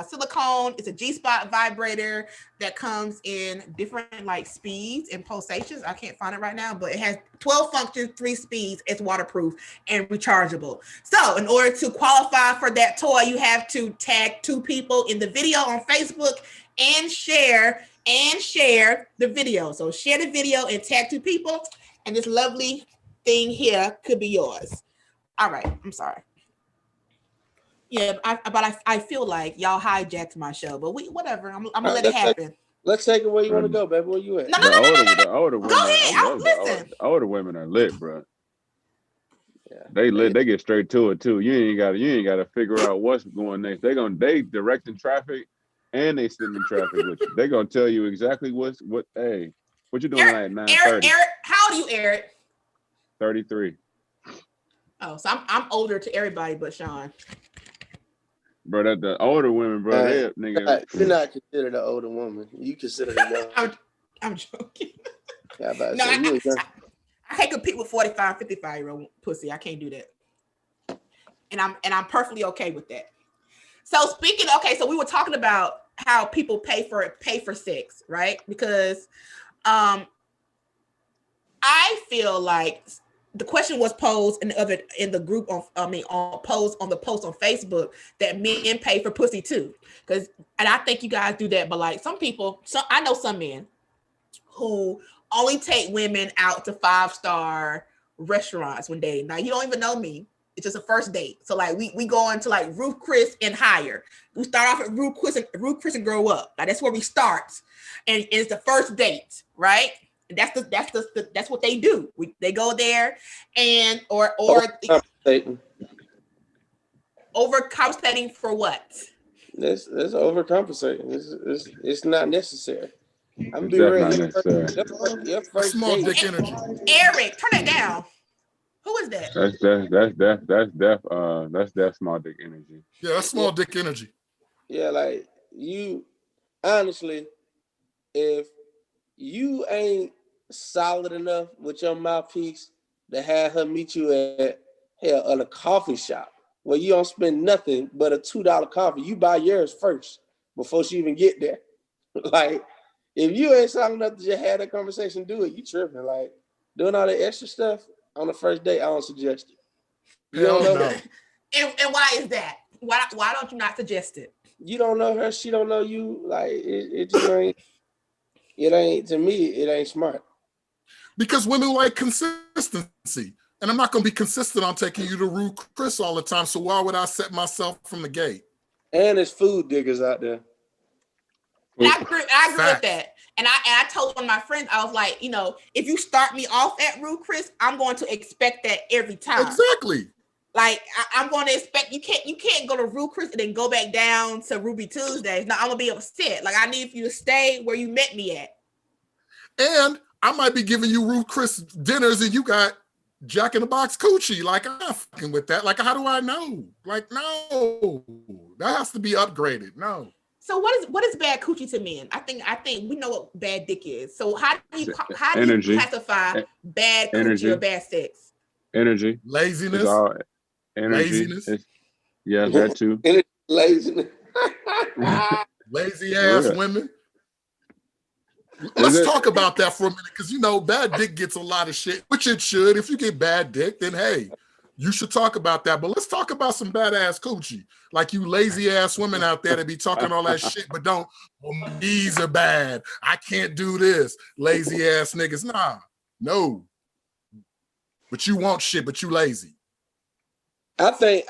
silicone. It's a G-spot vibrator that comes in different like speeds and pulsations. I can't find it right now, but it has 12 functions, 3 speeds. It's waterproof and rechargeable. So in order to qualify for that toy, you have to tag 2 people in the video on Facebook and share the video. So share the video and tag 2 people, and this lovely thing here could be yours. All right, I'm sorry. Yeah, I feel like y'all hijacked my show, but whatever. I'm gonna let it happen. Let's take it where you want to go, baby. Where you at? No. The older women, go ahead. Listen. The older women are lit, bro. Yeah, they lit. They get straight to it too. You ain't got to figure out what's going next. They directing traffic, and they sitting in traffic with you. They gonna tell you exactly what. Hey, what you doing at 9:30? Eric, how old are you, Eric? 33. Oh, so I'm older to everybody but Sean. bro. That the older women, bro. They nigga. You're not considered an older woman. You consider a young. I'm joking. Yeah, No, I can't compete with 45, 55-year-old pussy. I can't do that. And I'm perfectly okay with that. So so we were talking about how people pay for sex, right? Because I feel like the question was posed in the group posed on the post on Facebook that men pay for pussy too. And I think you guys do that, but like I know some men who only take women out to 5-star restaurants when dating. Now you don't even know me. It's just a first date. So like we go into like Ruth Chris and higher. We start off at Ruth Chris and grow up. Like that's where we start. And it's the first date, right? And that's what they do. They go there and or overcompensating for what? That's overcompensating. It's not necessary. I'm be real. Your first small date. dick energy. Eric, turn it down. Who is that? That's small dick energy. Yeah, that's small dick energy. Yeah, like you honestly, if you ain't solid enough with your mouthpiece to have her meet you at a coffee shop where you don't spend nothing but a $2 coffee, you buy yours first before she even get there. Like, if you ain't solid enough to just have that conversation, do it. You tripping. Like, doing all the extra stuff on the first date, I don't suggest it. You don't know. No. And why is that? Why don't you not suggest it? You don't know her. She don't know you. Like, it just ain't. It ain't, to me, it ain't smart. Because women like consistency. And I'm not going to be consistent on taking you to Ruth Chris all the time. So why would I set myself from the gate? And there's food diggers out there. I agree with that. And I told one of my friends, I was like, if you start me off at Ruth Chris, I'm going to expect that every time. Exactly. Like I'm going to expect you can't go to Ruth Chris and then go back down to Ruby Tuesdays. No, I'm gonna be upset. Like I need you to stay where you met me at. And I might be giving you Ruth Chris dinners and you got Jack in the Box coochie. Like I'm not fucking with that. Like how do I know? Like no, that has to be upgraded. No. So what is bad coochie to men? I think we know what bad dick is. So how do you classify bad coochie or bad sex? Energy, laziness, laziness. Yeah, that too. Laziness. Lazy ass women. Let's talk about that for a minute, because bad dick gets a lot of shit, which it should. If you get bad dick, then hey, you should talk about that. But let's talk about some badass coochie. Like you lazy ass women out there that be talking all that shit, but don't, my knees are bad. I can't do this. Lazy ass niggas. Nah, no. But you want shit, but you lazy. I think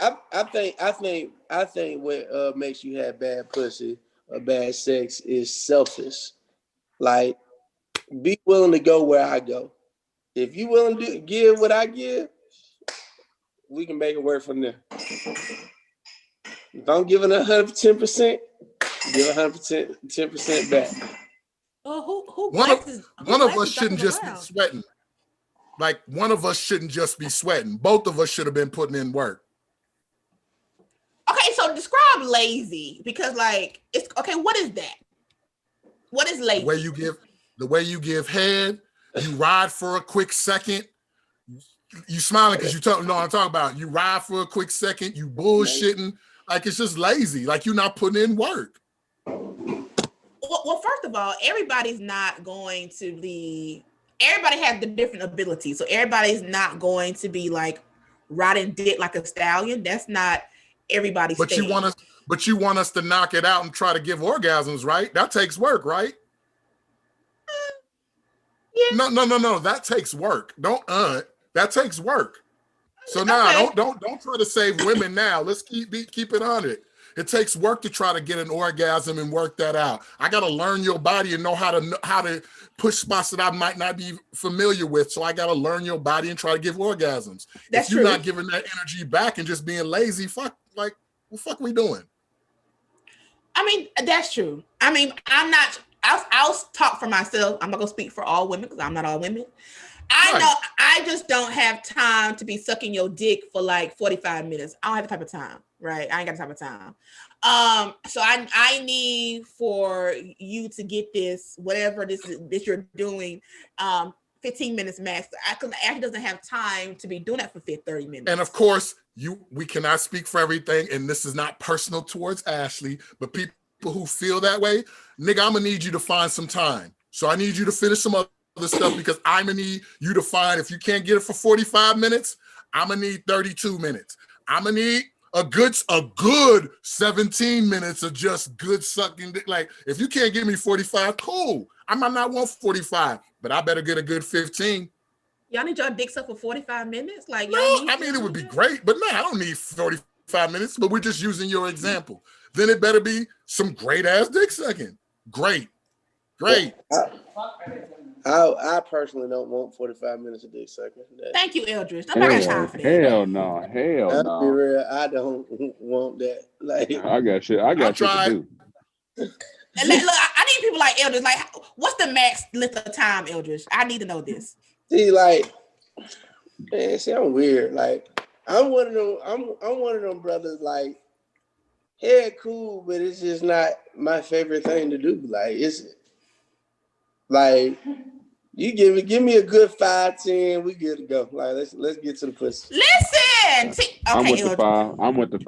what makes you have bad pussy or bad sex is selfish. Like, be willing to go where I go. If you willing to give what I give, we can make it work from there. If I'm giving 110%, give 110% back. One of us shouldn't just be sweating. Like one of us shouldn't just be sweating. Both of us should have been putting in work. Okay, so describe lazy, because like it's okay. What is that? What is lazy? The way you give head, you ride for a quick second. You smiling because you know what I'm talking about. You ride for a quick second, you bullshitting. Like it's just lazy. Like you're not putting in work. Well, first of all, everybody has the different abilities. So everybody's not going to be like riding dick like a stallion. That's not everybody's thing. But you want us to knock it out and try to give orgasms, right? That takes work, right? Yeah. No. That takes work. That takes work. So now don't try to save women now. Let's keep it on it. It takes work to try to get an orgasm and work that out. I got to learn your body and know how to push spots that I might not be familiar with. So I got to learn your body and try to give orgasms. That's if you're true. Not giving that energy back and just being lazy, what fuck we doing? I mean, that's true. I mean, I'll talk for myself. I'm not gonna speak for all women because I'm not all women. I know. I just don't have time to be sucking your dick for like 45 minutes. I don't have the type of time, right? I ain't got the type of time. So I need for you to get this, whatever this you're doing, 15 minutes max. Ashley doesn't have time to be doing that for 30 minutes. And of course, we cannot speak for everything, and this is not personal towards Ashley, but people who feel that way, nigga, I'm gonna need you to find some time. So I need you to finish some other stuff because I'm gonna need you to find, if you can't get it for 45 minutes, I'm gonna need 32 minutes. I'm gonna need a good 17 minutes of just good sucking dick. Like, if you can't give me 45, cool. I might not want 45, but I better get a good 15. Y'all need your dick sucked for 45 minutes? Like, no, I mean, it would be great, but no, I don't need 45 minutes, but we're just using your example. Then it better be some great ass dick sucking. Great. I personally don't want 45 minutes of dick sucking. Thank you, Eldridge. Nobody got time for that. Hell no. I'll be real. I don't want that. Like, I got shit to do. Look, I need people like Eldridge. Like, what's the max length of time, Eldridge? I need to know this. See, like, man, I'm weird. Like, I'm one of them. I'm one of them brothers. Like, yeah, cool, but it's just not my favorite thing to do. Like, it's like, you give me a good 5-10, we good to go. Like, let's get to the pussy. Listen, okay, I'm with the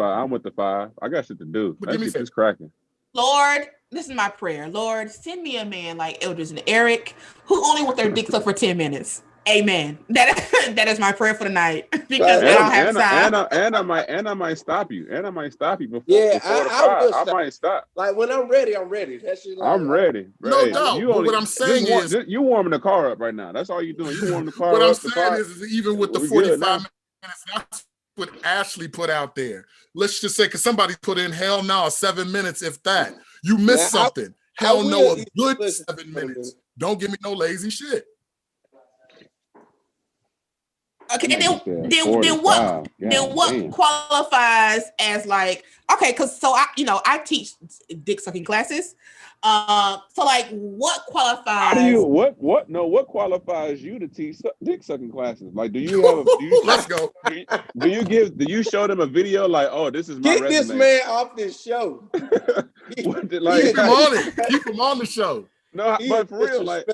5. I got shit to do. That shit is cracking. Lord, this is my prayer. Lord, send me a man like Eldridge and Eric who only want their dicks up for 10 minutes. Amen. That is my prayer for the night because I don't have time. And I might stop you. And I might stop you before. Yeah, I might stop. Like, when I'm ready, I'm ready. That's just like, I'm ready. No doubt. But what I'm saying is, you warming the car up right now. That's all you're doing. You warming the car up. What I'm saying is even with the 45 minutes, that's what Ashley put out there. Let's just say, because somebody put in hell no, 7 minutes, if that. You missed something. Hell no, a good 7 minutes. Don't give me no lazy shit. Okay, and then what qualifies as like, okay, because so I teach dick sucking classes. So like, what qualifies? What qualifies you to teach dick sucking classes? Like, do you have? Let's go. Do you show them a video like, oh, this is my get resume. this man off this show? Keep him on it. Keep him on the show. No, but for real, like,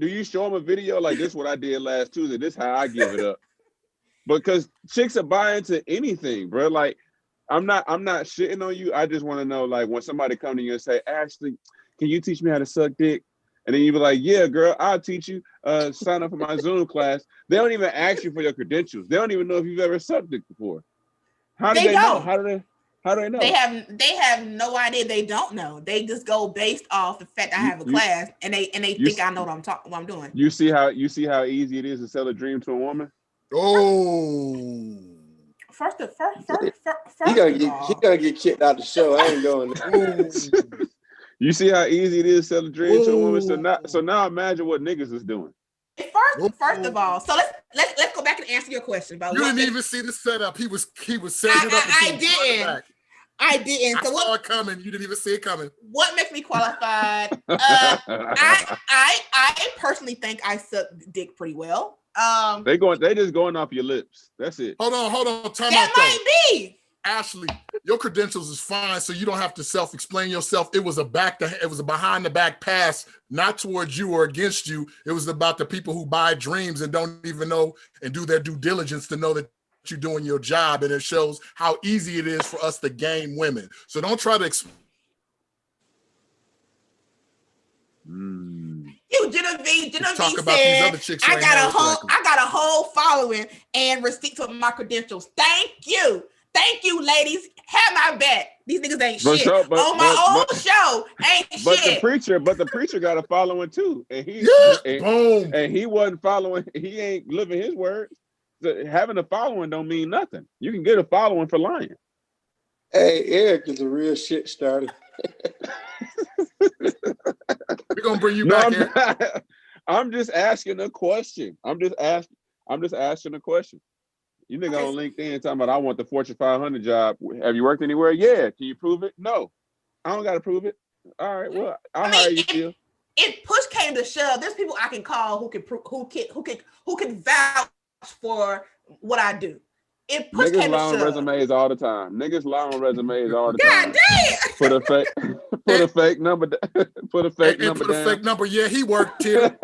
do you show them a video like, this is what I did last Tuesday? This is how I give it up. Because chicks are buying to anything, bro. Like, I'm not shitting on you. I just want to know, like, when somebody come to you and say, Ashley, can you teach me how to suck dick? And then you be like, yeah, girl, I'll teach you. Sign up for my Zoom class. They don't even ask you for your credentials. They don't even know if you've ever sucked dick before. How do they know? How do they know? They have no idea. They don't know. They just go based off the fact I have a class, and they think I know what I'm doing. You see how easy it is to sell a dream to a woman? Oh. First, he gonna get kicked out the show. I ain't going there. You see how easy it is to sell a dream to a woman. So now imagine what niggas is doing. First of all, so let's go back and answer your question about. You didn't even see the setup. He was setting it up. I didn't. So I saw it coming. You didn't even see it coming. What makes me qualified? I personally think I suck dick pretty well. They just going off your lips. That's it. Hold on. Time that out, might be. Ashley, your credentials is fine, so you don't have to self-explain yourself. It was a behind the back pass, not towards you or against you. It was about the people who buy dreams and don't even know and do their due diligence to know that you're doing your job, and it shows how easy it is for us to game women. So don't try to You Genevieve talk about these other chicks. I got a whole following and receipts of my credentials. Thank you, ladies. Have my back. These niggas ain't shit. On my own show, ain't shit. The preacher got a following too, and he wasn't following. He ain't living his words. So having a following don't mean nothing. You can get a following for lying. Hey, Eric is a real shit starter. We're gonna bring you back here. I'm just asking a question. I'm just asking a question. You nigga on LinkedIn talking about, I want the Fortune 500 job. Have you worked anywhere? Yeah. Can you prove it? No. I don't got to prove it. All right. Well, I'll hire you, Phil. if push came to shove, there's people I can call who can vouch for what I do. If push Niggas came to lie on shove, resumes all the time. Niggas lie on resumes all the God time. damn. Put a fake, put a fake number, put a fake number put a down. fake number. Yeah, he worked here.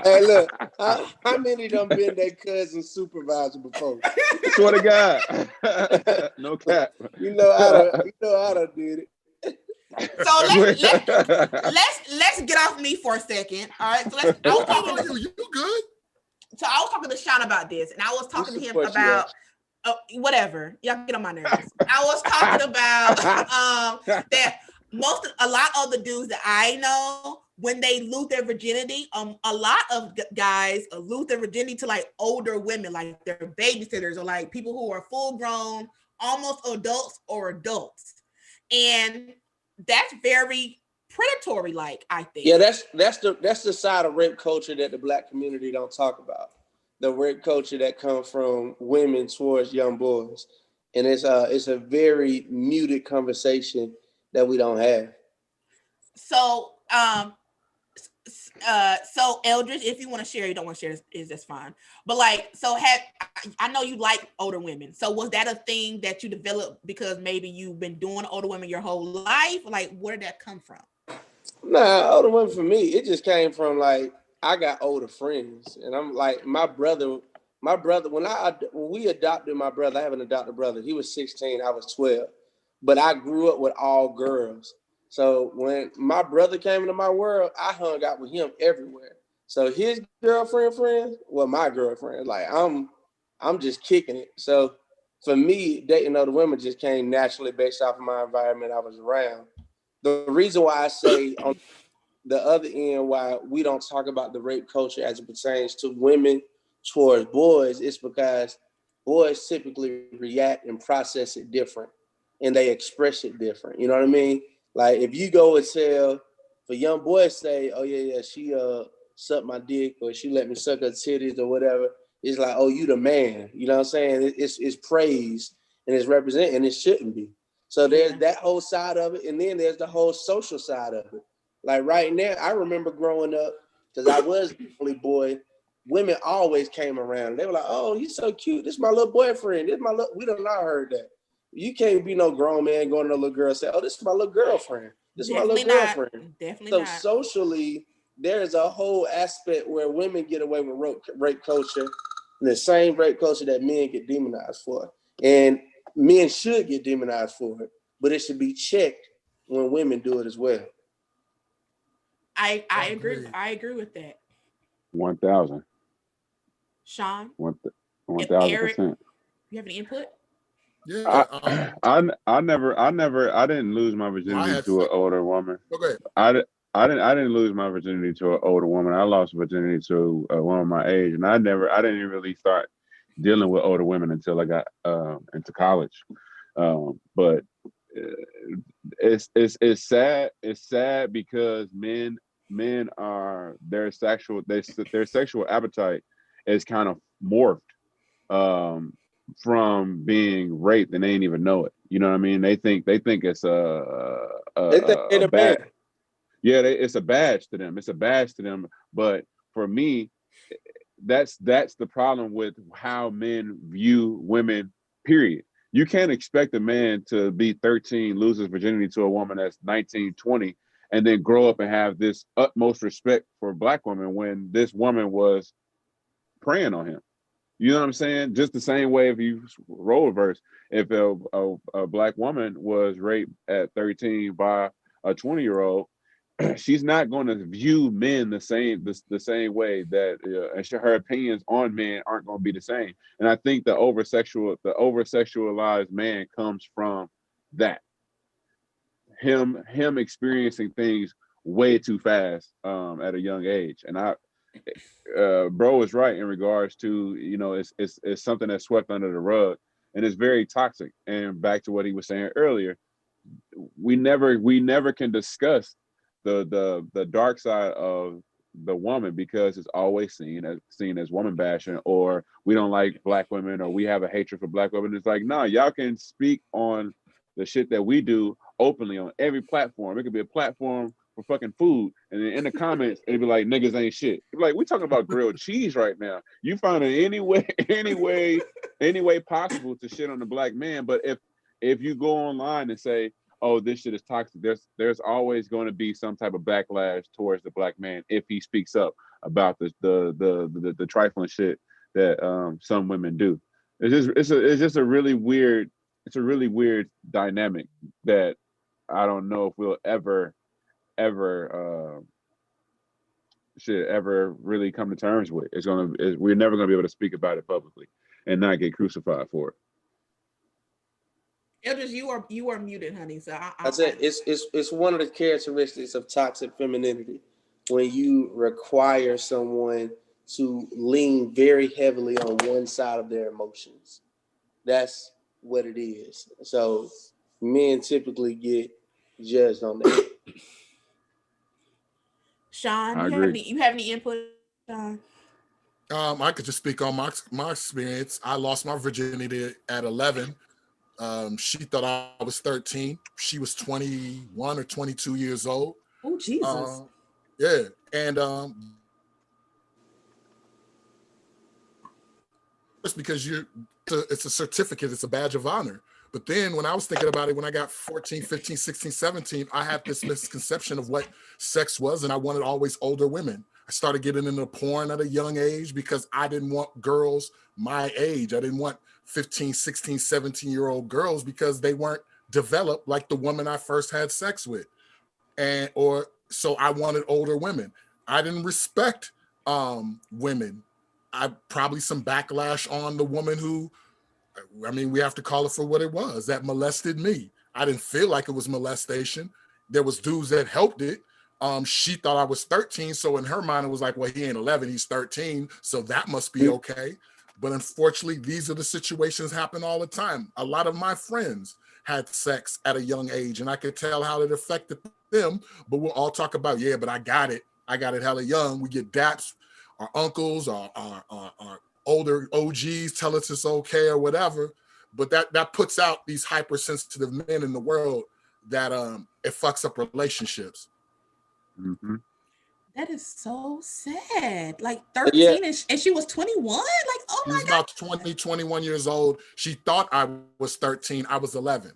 Hey, look, how many of them been their cousin's supervisor before? Swear to God, no cap. You know how to did it. So let's get off me for a second. All right. So you good? So I was talking to Sean about this, and I was talking to him about whatever. Y'all get on my nerves. I was talking about that a lot of the dudes that I know, when they lose their virginity, a lot of guys lose their virginity to like older women, like their babysitters or like people who are full grown, almost adults or adults, and that's very predatory. Like I think. Yeah, that's the side of rape culture that the Black community don't talk about. The rape culture that comes from women towards young boys, and it's a very muted conversation that we don't have. So so Eldridge, if you want to share, you don't want to share, is that's fine. But like, so I know you like older women. So was that a thing that you developed because maybe you've been doing older women your whole life? Like, where did that come from? Nah, older women for me, it just came from like I got older friends, and I'm like my brother. When we adopted my brother, I have an adopted brother. He was 16, I was 12, but I grew up with all girls. So when my brother came into my world, I hung out with him everywhere. So his girlfriend friends were my girlfriend. Like I'm just kicking it. So for me, dating other women just came naturally based off of my environment I was around. The reason why I say on the other end why we don't talk about the rape culture as it pertains to women towards boys is because boys typically react and process it different and they express it different. You know what I mean? Like if you go and tell for young boys say, oh yeah, she sucked my dick or she let me suck her titties or whatever, it's like, oh, you the man. You know what I'm saying? It's praise and it's represent and it shouldn't be. So there's that whole side of it, and then there's the whole social side of it. Like right now, I remember growing up, because I was the only boy, women always came around. They were like, oh, he's so cute. This is my little boyfriend. We don't not heard that. You can't be no grown man going to a little girl and say, oh, this is my little girlfriend. This is my little girlfriend. Definitely so not. Socially, there's a whole aspect where women get away with rape culture, the same rape culture that men get demonized for. And men should get demonized for it, but it should be checked when women do it as well. I agree. I agree with that. 1,000. Sean? 1,000%. You have any input? Yeah. I didn't lose my virginity to an older woman. Okay. I didn't lose my virginity to an older woman. I lost virginity to a woman my age, and I didn't really start dealing with older women until I got into college. But it's sad. It's sad because men are their sexual appetite is kind of morphed from being raped and they ain't even know it. You know what I mean? They think it's a badge. Yeah, it's a badge to them. It's a badge to them. But for me, that's the problem with how men view women, period. You can't expect a man to be 13, lose his virginity to a woman that's 19, 20, and then grow up and have this utmost respect for Black women when this woman was preying on him. You know what I'm saying? Just the same way if you role reverse, if a Black woman was raped at 13 by a 20-year-old, she's not going to view men the same way that her opinions on men aren't going to be the same. And I think the over sexualized man comes from that. Him experiencing things way too fast at a young age. And bro is right in regards to, it's something that's swept under the rug and it's very toxic. And back to what he was saying earlier, we never can discuss the dark side of the woman because it's always seen as woman bashing, or we don't like Black women, or we have a hatred for Black women. It's like, no, y'all can speak on the shit that we do openly on every platform. It could be a platform for fucking food, and then in the comments it'd be like niggas ain't shit. It'd be like, we talking about grilled cheese right now. You find it any way possible to shit on the black man. But if you go online and say, oh, this shit is toxic, there's always going to be some type of backlash towards the black man if he speaks up about the trifling shit that some women do. It's just a really weird dynamic that I don't know if we'll ever really come to terms with. We're never gonna be able to speak about it publicly and not get crucified for it. Eldridge, you are muted, honey. So I said it's one of the characteristics of toxic femininity when you require someone to lean very heavily on one side of their emotions. That's what it is. So men typically get judged on that. Sean, you have any input, Sean? I could just speak on my experience. I lost my virginity at 11. She thought I was 13. She was 21 or 22 years old. Oh, Jesus. Yeah. And just because it's a certificate, it's a badge of honor. But then when I was thinking about it, when I got 14, 15, 16, 17, I had this misconception of what sex was, and I wanted always older women. I started getting into porn at a young age because I didn't want girls my age. I didn't want 15, 16, 17-year-old girls because they weren't developed like the woman I first had sex with. So I wanted older women. I didn't respect women. I probably some backlash on the woman who, I mean, we have to call it for what it was, that molested me. I didn't feel like it was molestation. There was dudes that helped it. She thought I was 13. So in her mind, it was like, well, he ain't 11, he's 13. So that must be okay. But unfortunately, these are the situations happen all the time. A lot of my friends had sex at a young age, and I could tell how it affected them. But we'll all talk about, yeah, but I got it hella young. We get daps, our uncles, our older OGs tell us it's okay or whatever. But that puts out these hypersensitive men in the world that it fucks up relationships. Mm-hmm. That is so sad. Like 13 and she was 21? Like, oh my God. She's about 20, 21 years old. She thought I was 13. I was 11.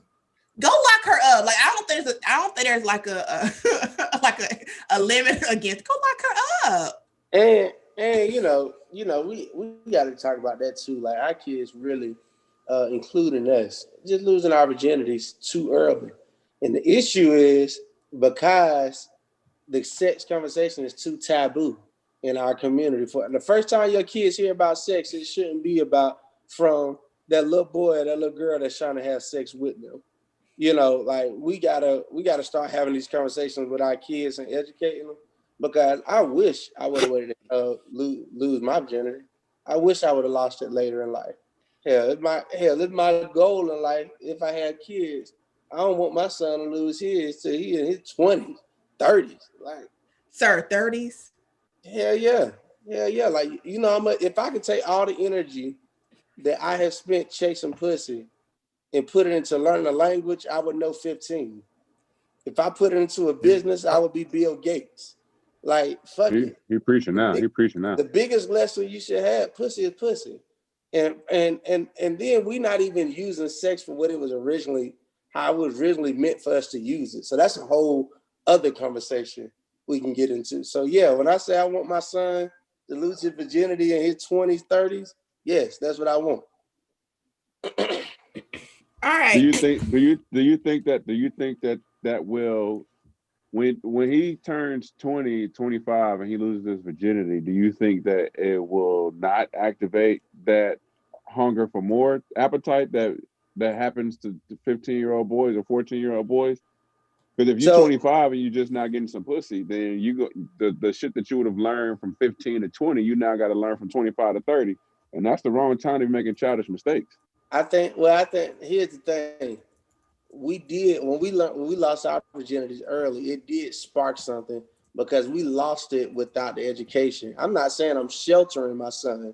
Go lock her up. Like, I don't think there's like a like a limit against. Go lock her up. And you know, we got to talk about that too. Like, our kids really, including us, just losing our virginities too early. And the issue is because the sex conversation is too taboo in our community. For the first time your kids hear about sex, it shouldn't be about from that little boy or that little girl that's trying to have sex with them. You know, like we gotta start having these conversations with our kids and educating them. Because I wish I would have waited to lose my virginity. I wish I would have lost it later in life. It's my goal in life. If I had kids, I don't want my son to lose his till he in his 20s, 30s. Like, sir, 30s? Hell yeah. Like, you know, if I could take all the energy that I have spent chasing pussy and put it into learning a language, I would know 15. If I put it into a business, I would be Bill Gates. Like, fuck it. He preaching now. The biggest lesson you should have, pussy is pussy. And then we not even using sex for what it was originally, how it was originally meant for us to use it. So that's a whole other conversation we can get into. So yeah, when I say I want my son to lose his virginity in his 20s, 30s, yes, that's what I want. All right. Do you think that will, when he turns 20, 25 and he loses his virginity, do you think that it will not activate that hunger for more appetite that happens to 15-year-old boys or 14-year-old boys? Because if you're 25 and you're just not getting some pussy, then you go the shit that you would have learned from 15 to 20, you now got to learn from 25 to 30, and that's the wrong time to be making childish mistakes. I think here's the thing. When we lost our virginities early, it did spark something because we lost it without the education. I'm not saying I'm sheltering my son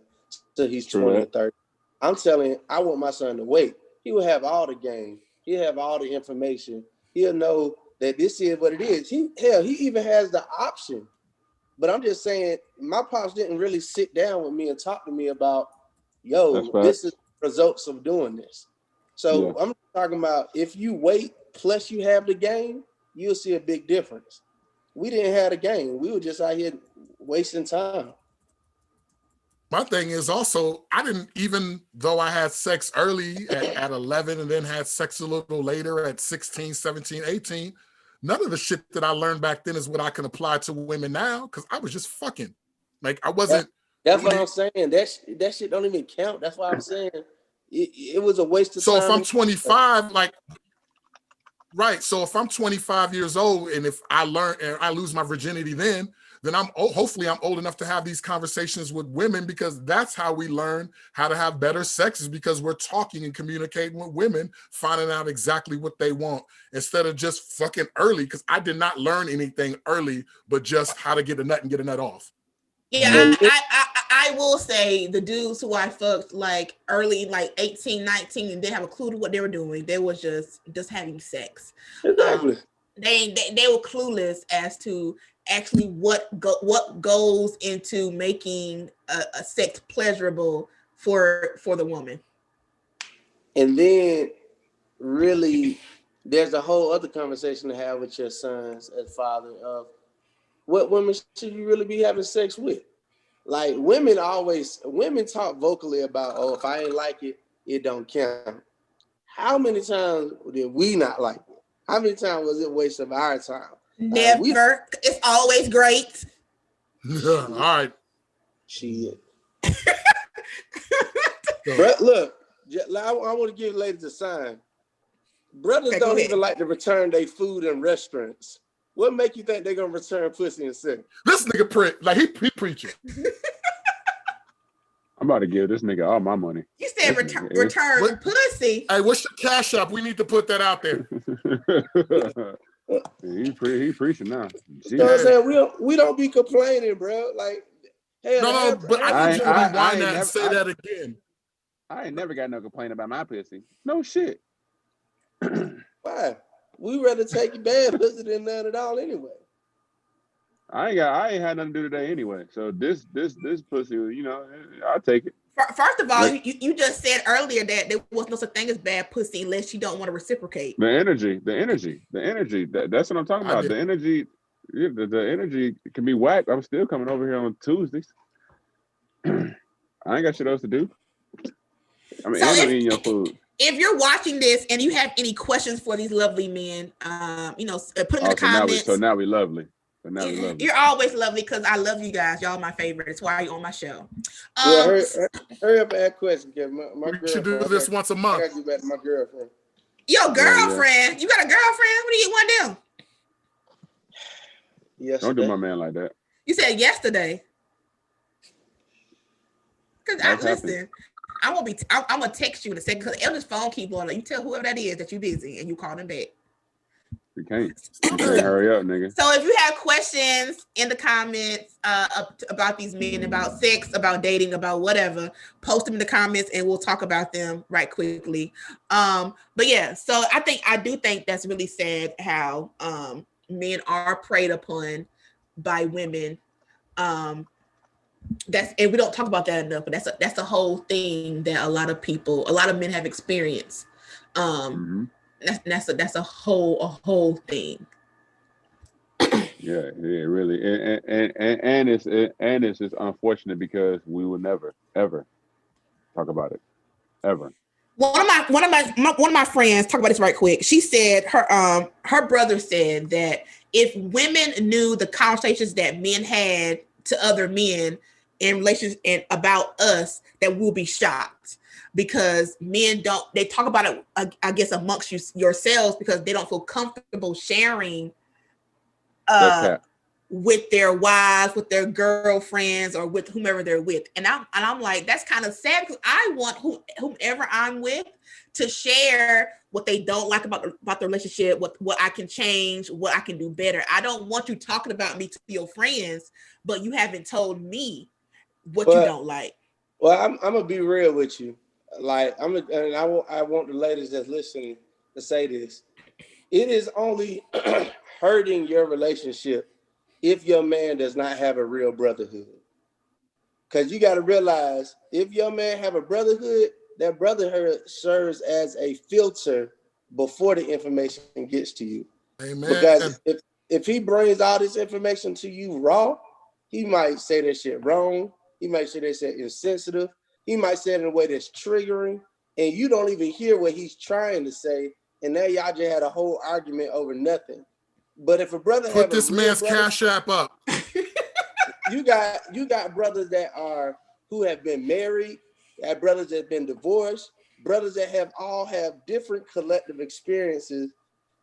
till he's 20 or 30. I'm telling I want my son to wait. He will have all the game. He'll have all the information he'll know that this is what it is. He even has the option. But I'm just saying, my pops didn't really sit down with me and talk to me about, this is the results of doing this. So I'm talking about if you wait plus you have the game, you'll see a big difference. We didn't have a game. We were just out here wasting time. My thing is also, I didn't, even though I had sex early at 11 and then had sex a little later at 16, 17, 18, none of the shit that I learned back then is what I can apply to women now, because I was just fucking. Like, I wasn't. That's what I'm saying. That shit don't even count. That's why I'm saying it was a waste of time. So if I'm 25, right. So if I'm 25 years old and if I learn and I lose my virginity then hopefully I'm old enough to have these conversations with women, because that's how we learn how to have better sex, is because we're talking and communicating with women, finding out exactly what they want instead of just fucking early. Because I did not learn anything early, but just how to get a nut and get a nut off. Yeah, I will say the dudes who I fucked like early, like 18, 19, and didn't have a clue to what they were doing. They was just having sex. Exactly. They were clueless as to actually what goes into making a sex pleasurable for the woman. And then really there's a whole other conversation to have with your sons as father of what women should you really be having sex with. Like women talk vocally about, oh, if I ain't like it, it don't count. How many times did we not like it? How many times was it a waste of our time? Never. It's always great. All right. Shit. But look, I want to give ladies a sign. Brothers don't even like to return their food in restaurants. What make you think they're gonna return pussy and sex? This nigga he preaching. I'm about to give this nigga all my money. You said return pussy. Hey, what's your cash up? We need to put that out there. He preaching now. You know what I'm saying? We don't be complaining, bro. Like, hell, but I need you to rewind that and say that again. I ain't never got no complaint about my pussy. No shit. Why? We rather take bad pussy than none at all anyway. I ain't had nothing to do today anyway. So this pussy, I'll take it. First of all, you just said earlier that there was no such thing as bad pussy unless you don't want to reciprocate. The energy. That's what I'm talking about. The energy, the energy can be whacked. I'm still coming over here on Tuesdays. I ain't got shit else to do. I mean, I'm eating your food. If you're watching this and you have any questions for these lovely men, put them in the comments. So now we lovely. You're always lovely because I love you guys. Y'all my favorites. Why are you on my show? Hurry up and ask questions, Kevin. My we should do this once a month. I gotta get back to my girlfriend. Your girlfriend? You got a girlfriend? What do you want to do? Yes. Don't do my man like that. You said yesterday. Because listen, I'm gonna text you in a second because Elder's phone keep blowing up. You tell whoever that is that you're busy and you call them back. You can't hurry up, nigga. So if you have questions in the comments about these men, about sex, about dating, about whatever, post them in the comments and we'll talk about them right quickly. But yeah, so I do think that's really sad how men are preyed upon by women. And we don't talk about that enough, but that's a whole thing that a lot of men have experienced. That's a whole thing. Yeah, really, and it's just unfortunate because we will never ever talk about it ever. One of my friends, talk about this right quick. She said her brother said that if women knew the conversations that men had to other men in relations and about us, that we'll be shocked. Because men they talk about it, I guess, amongst yourselves because they don't feel comfortable sharing with their wives, with their girlfriends, or with whomever they're with. And I'm like, that's kind of sad because I want whomever I'm with to share what they don't like about the relationship, what I can change, what I can do better. I don't want you talking about me to your friends, but you haven't told me what you don't like. Well, I'm gonna be real with you. Like I want the ladies that's listening to say this. It is only hurting your relationship if your man does not have a real brotherhood. Because you got to realize, if your man have a brotherhood, that brotherhood serves as a filter before the information gets to you. Amen. Because if he brings all this information to you raw, he might say that shit wrong. He might say that shit insensitive. He might say it in a way that's triggering, and you don't even hear what he's trying to say. And now y'all just had a whole argument over nothing. But if a brother put this man's Cash App up, you got brothers that are who have been married, have brothers that have been divorced, brothers that have different collective experiences,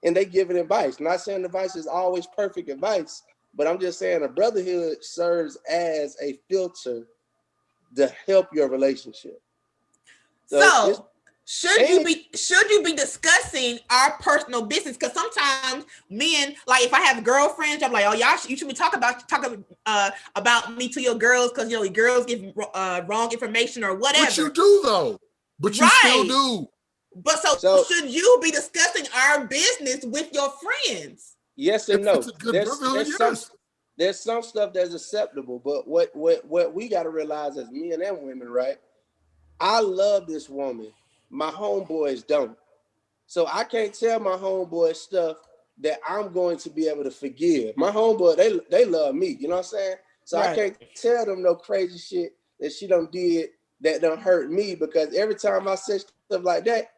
and they giving advice. I'm not saying advice is always perfect advice, but I'm just saying a brotherhood serves as a filter to help your relationship. So should you be discussing our personal business? Because sometimes men, like if I have girlfriends, I'm like, oh, you should be talking about me to your girls, because your girls give wrong information or whatever. But you do though. But you still do. But so should you be discussing our business with your friends? Yes and no. There's some stuff that's acceptable, but what we got to realize as men and women, right? I love this woman. My homeboys don't. So I can't tell my homeboys stuff that I'm going to be able to forgive. My homeboy, they love me, you know what I'm saying? So I can't tell them no crazy shit that she done did that don't hurt me, because every time I say stuff like that,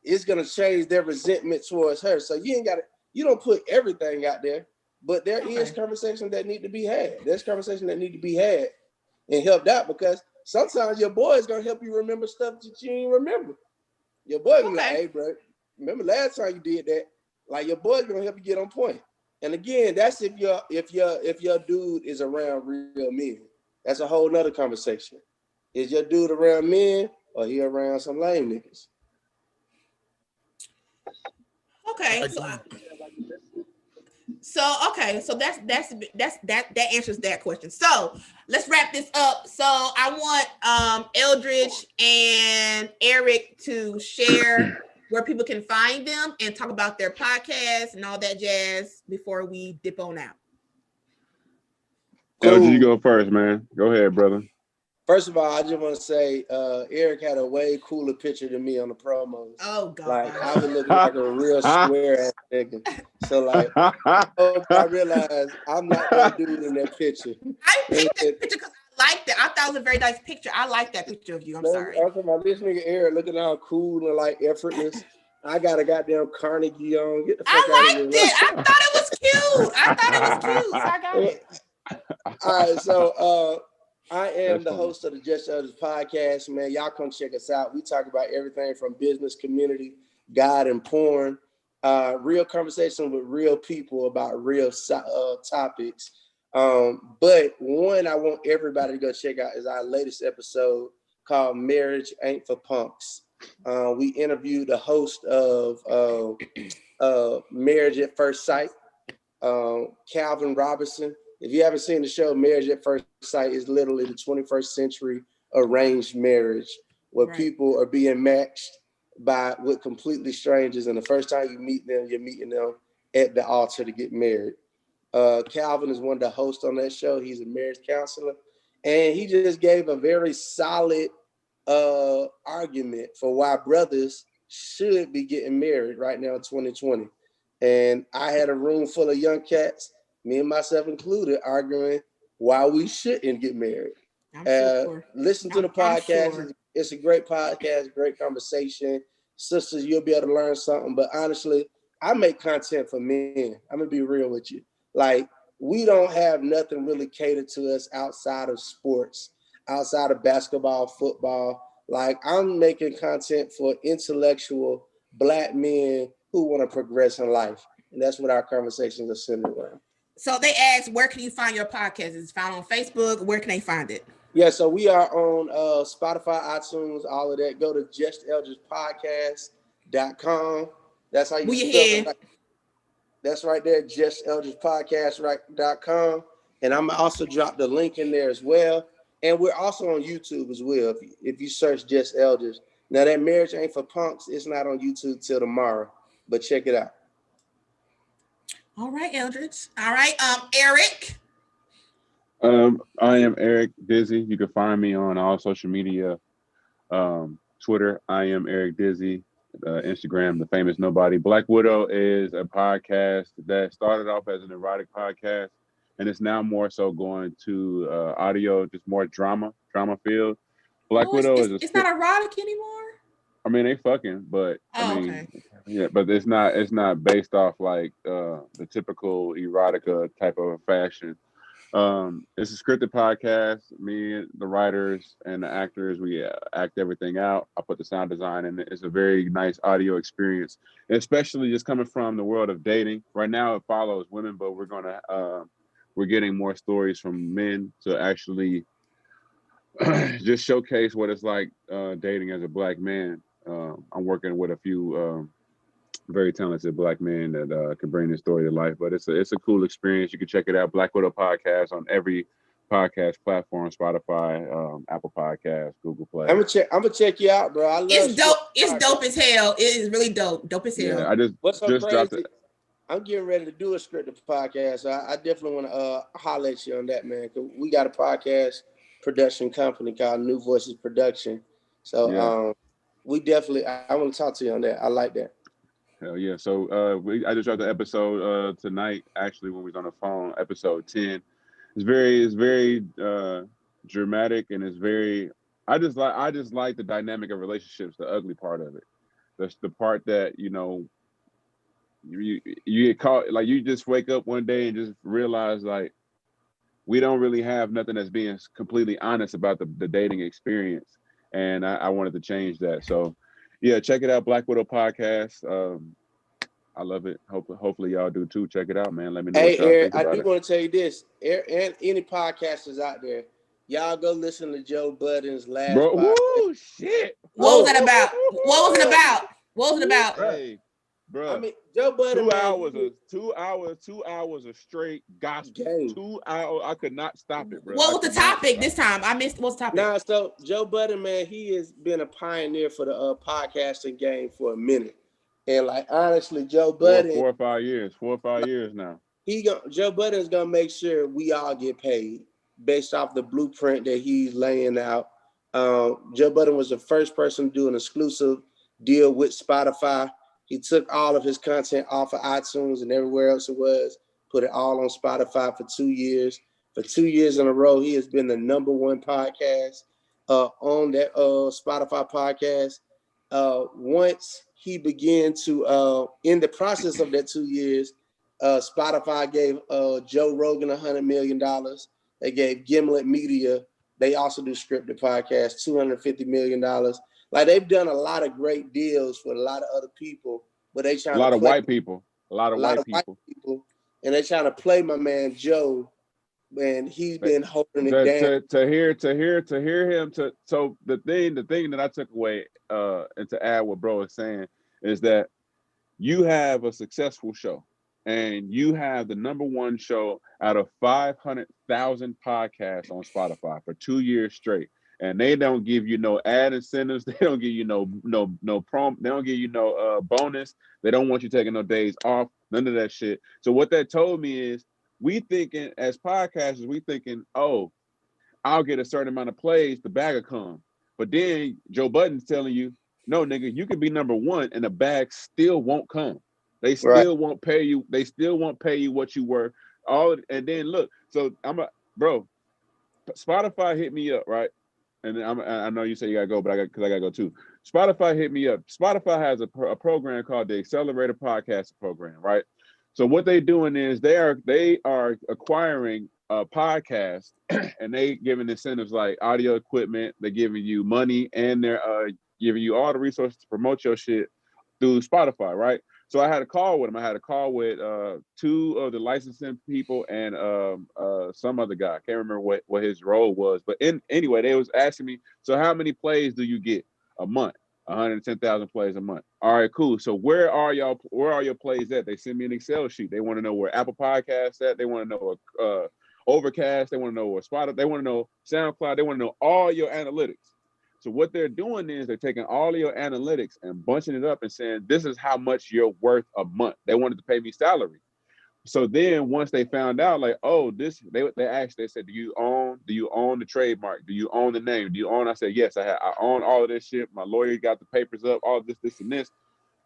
it's gonna change their resentment towards her. So you don't put everything out there, but there is conversation that need to be had. There's conversation that need to be had and helped out, because sometimes your boy is gonna help you remember stuff that you ain't remember. Your boy gonna be like, hey, bro, remember last time you did that? Like, your boy's gonna help you get on point. And again, that's if your dude is around real men. That's a whole nother conversation. Is your dude around men, or he around some lame niggas? Okay, so that answers that question. So let's wrap this up. So I want Eldridge and Eric to share where people can find them and talk about their podcast and all that jazz before we dip on out. Eldridge, you go first, man. Go ahead, brother. First of all, I just want to say Eric had a way cooler picture than me on the promos. Oh, God. Like, I was looking like a real square ass nigga. So, like, I realized I'm not that dude in that picture. I picked that picture because I liked it. I thought it was a very nice picture. I like that picture of you. I'm sorry. I'm talking about this nigga Eric looking all cool and like effortless. I got a goddamn Carnegie on. Get the fuck out of here. I thought it was cute. So I got it. All right, so I am the host of the Just Elders podcast, man. Y'all come check us out. We talk about everything from business, community, God, and porn. Real conversation with real people about real topics. But one I want everybody to go check out is our latest episode called Marriage Ain't for Punks. We interviewed the host of Marriage at First Sight, Calvin Robinson. If you haven't seen the show, Marriage at First Sight is literally the 21st century arranged marriage where people are being matched with completely strangers. And the first time you meet them, you're meeting them at the altar to get married. Calvin is one of the hosts on that show. He's a marriage counselor. And he just gave a very solid argument for why brothers should be getting married right now in 2020. And I had a room full of young cats, me and myself included, arguing why we shouldn't get married. Listen to the podcast. Sure. It's a great podcast, great conversation. Sisters, you'll be able to learn something. But honestly, I make content for men. I'm going to be real with you. Like, we don't have nothing really catered to us outside of sports, outside of basketball, football. Like, I'm making content for intellectual Black men who want to progress in life. And that's what our conversations are centered around. So they asked, where can you find your podcast? Is it found on Facebook? Where can they find it? Yeah, so we are on Spotify, iTunes, all of that. Go to justeldridgepodcast.com. That's how you spell it. That's right there, justeldridgepodcast.com. And I'm also drop the link in there as well. And we're also on YouTube as well. If you search Just Eldridge. Now, that Marriage Ain't for Punks, it's not on YouTube till tomorrow, but check it out. All right, Eldridge. All right, Eric. I am Eric Dizzy. You can find me on all social media. Twitter, I am Eric Dizzy. Instagram, The Famous Nobody. Black Widow is a podcast that started off as an erotic podcast, and it's now more so going to audio, just more drama field. Black Widow is a it's not erotic anymore. I mean, they fucking, but I mean, okay. yeah, but it's not based off like the typical erotica type of fashion. It's a scripted podcast. Me, the writers, and the actors, we act everything out. I put the sound design in it. It's a very nice audio experience, especially just coming from the world of dating. Right now, it follows women, but we're getting more stories from men to actually just showcase what it's like dating as a Black man. I'm working with a few very talented Black men that can bring this story to life. But it's a cool experience. You can check it out. Black Widow Podcast on every podcast platform: Spotify, Apple Podcasts, Google Play. I'm gonna check you out, bro. I love it's dope. It's dope as hell. It is really dope. Dope as hell. Yeah, I just What's so just dropped crazy? it. I'm getting ready to do a scripted podcast. So I definitely want to holler at you on that, man. Cause we got a podcast production company called New Voices Production. So we definitely I want to talk to you on that. I like that. Hell yeah. So I just dropped the episode tonight, actually, when we was on the phone, episode 10. It's very dramatic, and it's very I just like the dynamic of relationships, the ugly part of it. That's the part that, you know, you get caught, like you just wake up one day and just realize like we don't really have nothing that's being completely honest about the dating experience. And I wanted to change that. So yeah, check it out, Black Widow Podcast. I love it. Hopefully y'all do too. Check it out, man. Let me know what y'all Eric, think about it. I do want to tell you this. And any podcasters out there, y'all go listen to Joe Budden's last podcast. Woo, shit. What was that about? What was it about? What was it about? Hey, bro. I mean, Joe Budden, 2 hours of straight gospel. Game. 2 hours. I could not stop it, bro. What was the topic this time? I missed what's the topic. Nah, so Joe Budden, man, he has been a pioneer for the podcasting game for a minute. And like honestly, Joe Budden, 4 or 5 years. 4 or 5 years now. Joe Budden is gonna make sure we all get paid based off the blueprint that he's laying out. Joe Budden was the first person to do an exclusive deal with Spotify. He took all of his content off of iTunes and everywhere else it was, put it all on Spotify for 2 years. For 2 years in a row, he has been the #1 podcast on that Spotify podcast. Once he began to, in the process of that 2 years, Spotify gave Joe Rogan $100 million. They gave Gimlet Media, they also do scripted podcasts, $250 million. Like they've done a lot of great deals for a lot of other people, but they trying a lot to of white people, a lot of white people, and they trying to play my man Joe, and he's been holding it down. To hear him. So the thing that I took away, and to add what bro is saying, is that you have a successful show, and you have the #1 show out of 500,000 podcasts on Spotify for 2 years straight. And they don't give you no ad incentives. They don't give you no prom. They don't give you no bonus. They don't want you taking no days off. None of that shit. So what that told me is, we thinking as podcasters, we thinking, oh, I'll get a certain amount of plays, the bag will come. But then Joe Budden's telling you, no, nigga, you can be #1 and the bag still won't come. They still won't pay you. They still won't pay you what you were. And then look. So bro. Spotify hit me up, right? And I know you say you gotta go, but I gotta go too. Spotify hit me up. Spotify has a program called the Accelerator Podcast Program, right? So what they're doing is they are acquiring podcasts, and they giving incentives like audio equipment. They're giving you money, and they're giving you all the resources to promote your shit through Spotify, right? So I had a call with him. I had a call with 2 of the licensing people and some other guy. I can't remember what his role was. But anyway, they was asking me, so how many plays do you get a month? 110,000 plays a month. All right, cool. So where are your plays at? They send me an Excel sheet. They want to know where Apple Podcasts at. They want to know Overcast. They want to know where Spotify. They want to know SoundCloud. They want to know all your analytics. So what they're doing is they're taking all of your analytics and bunching it up and saying, this is how much you're worth a month. They wanted to pay me salary. So then once they found out, like, oh, this, they asked, they said, do you own the trademark? Do you own the name? Do you own? I said, yes, I own all of this shit. My lawyer got the papers up, all this, and this.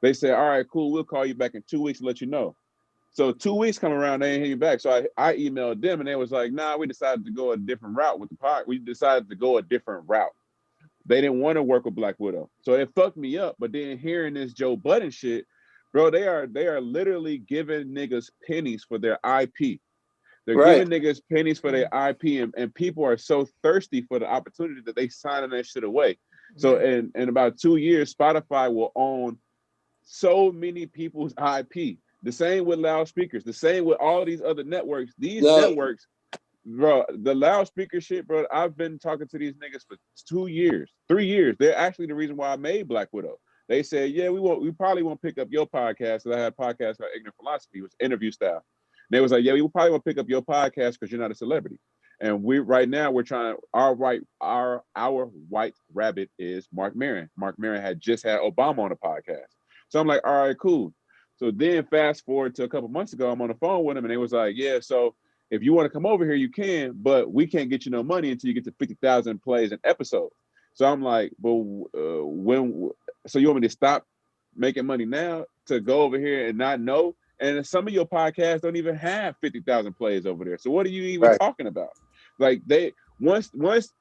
They said, all right, cool. We'll call you back in 2 weeks to let you know. So 2 weeks come around, they ain't hear you back. So I emailed them and they was like, nah, we decided to go a different route with the pod. We decided to go a different route. They didn't want to work with Black Widow. So it fucked me up. But then hearing this Joe Budden shit, bro, they are literally giving niggas pennies for their IP. They're giving niggas pennies for their IP, and people are so thirsty for the opportunity that they signing that shit away. So in about 2 years, Spotify will own so many people's IP. The same with loudspeakers, the same with all these other networks. These networks, bro, the loudspeaker shit, bro, I've been talking to these niggas for 2 years, 3 years. They're actually the reason why I made Black Widow. They said, yeah, we probably won't pick up your podcast. Because I had a podcast called Ignorant Philosophy. It was interview style. And they was like, yeah, we probably won't pick up your podcast because you're not a celebrity. And right now we're trying, our white rabbit is Mark Maron. Mark Maron had just had Obama on the podcast. So I'm like, all right, cool. So then fast forward to a couple months ago, I'm on the phone with him and they was like, yeah, so if you want to come over here, you can, but we can't get you no money until you get to 50,000 plays an episode. So I'm like, but so you want me to stop making money now to go over here and not know? And some of your podcasts don't even have 50,000 plays over there. So what are you even talking about? Like once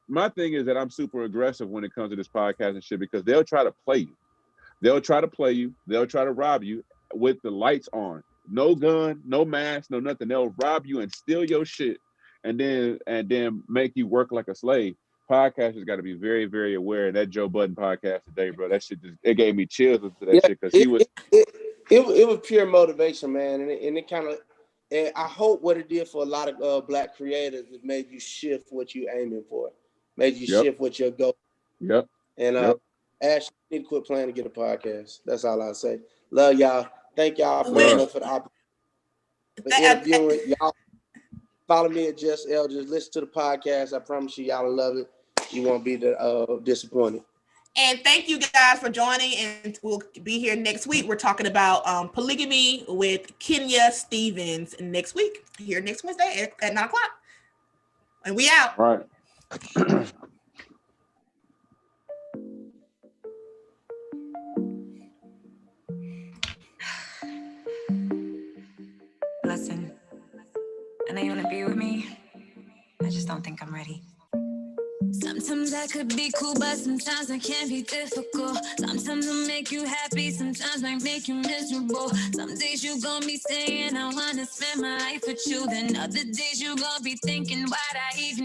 my thing is that I'm super aggressive when it comes to this podcast and shit, because they'll try to play you. They'll try to play you. They'll try to rob you with the lights on. No gun, no mask, no nothing. They'll rob you and steal your shit and then make you work like a slave. Podcasters got to be very, very aware. And that Joe Budden podcast today, bro, that shit it gave me chills into that shit because he was. It was pure motivation, man, and it kind of. And I hope what it did for a lot of Black creators, it made you shift what you're aiming for, made you shift what your goal. Yep. And Ash, you need to quit playing to get a podcast. That's all I say. Love y'all. Thank y'all for the opportunity. For interviewing y'all. Follow me at Just L. Just listen to the podcast. I promise you, y'all will love it. You won't be disappointed. And thank you guys for joining. And we'll be here next week. We're talking about polygamy with Kenya Stevens next week. Here next Wednesday at 9 o'clock. And we out. All right. Listen, I know you want to be with me. I just don't think I'm ready. Sometimes I could be cool, but sometimes I can be difficult. Sometimes I'll make you happy, sometimes I make you miserable. Some days you gon' be saying I wanna spend my life with you. Then other days you gon' be thinking, why'd I even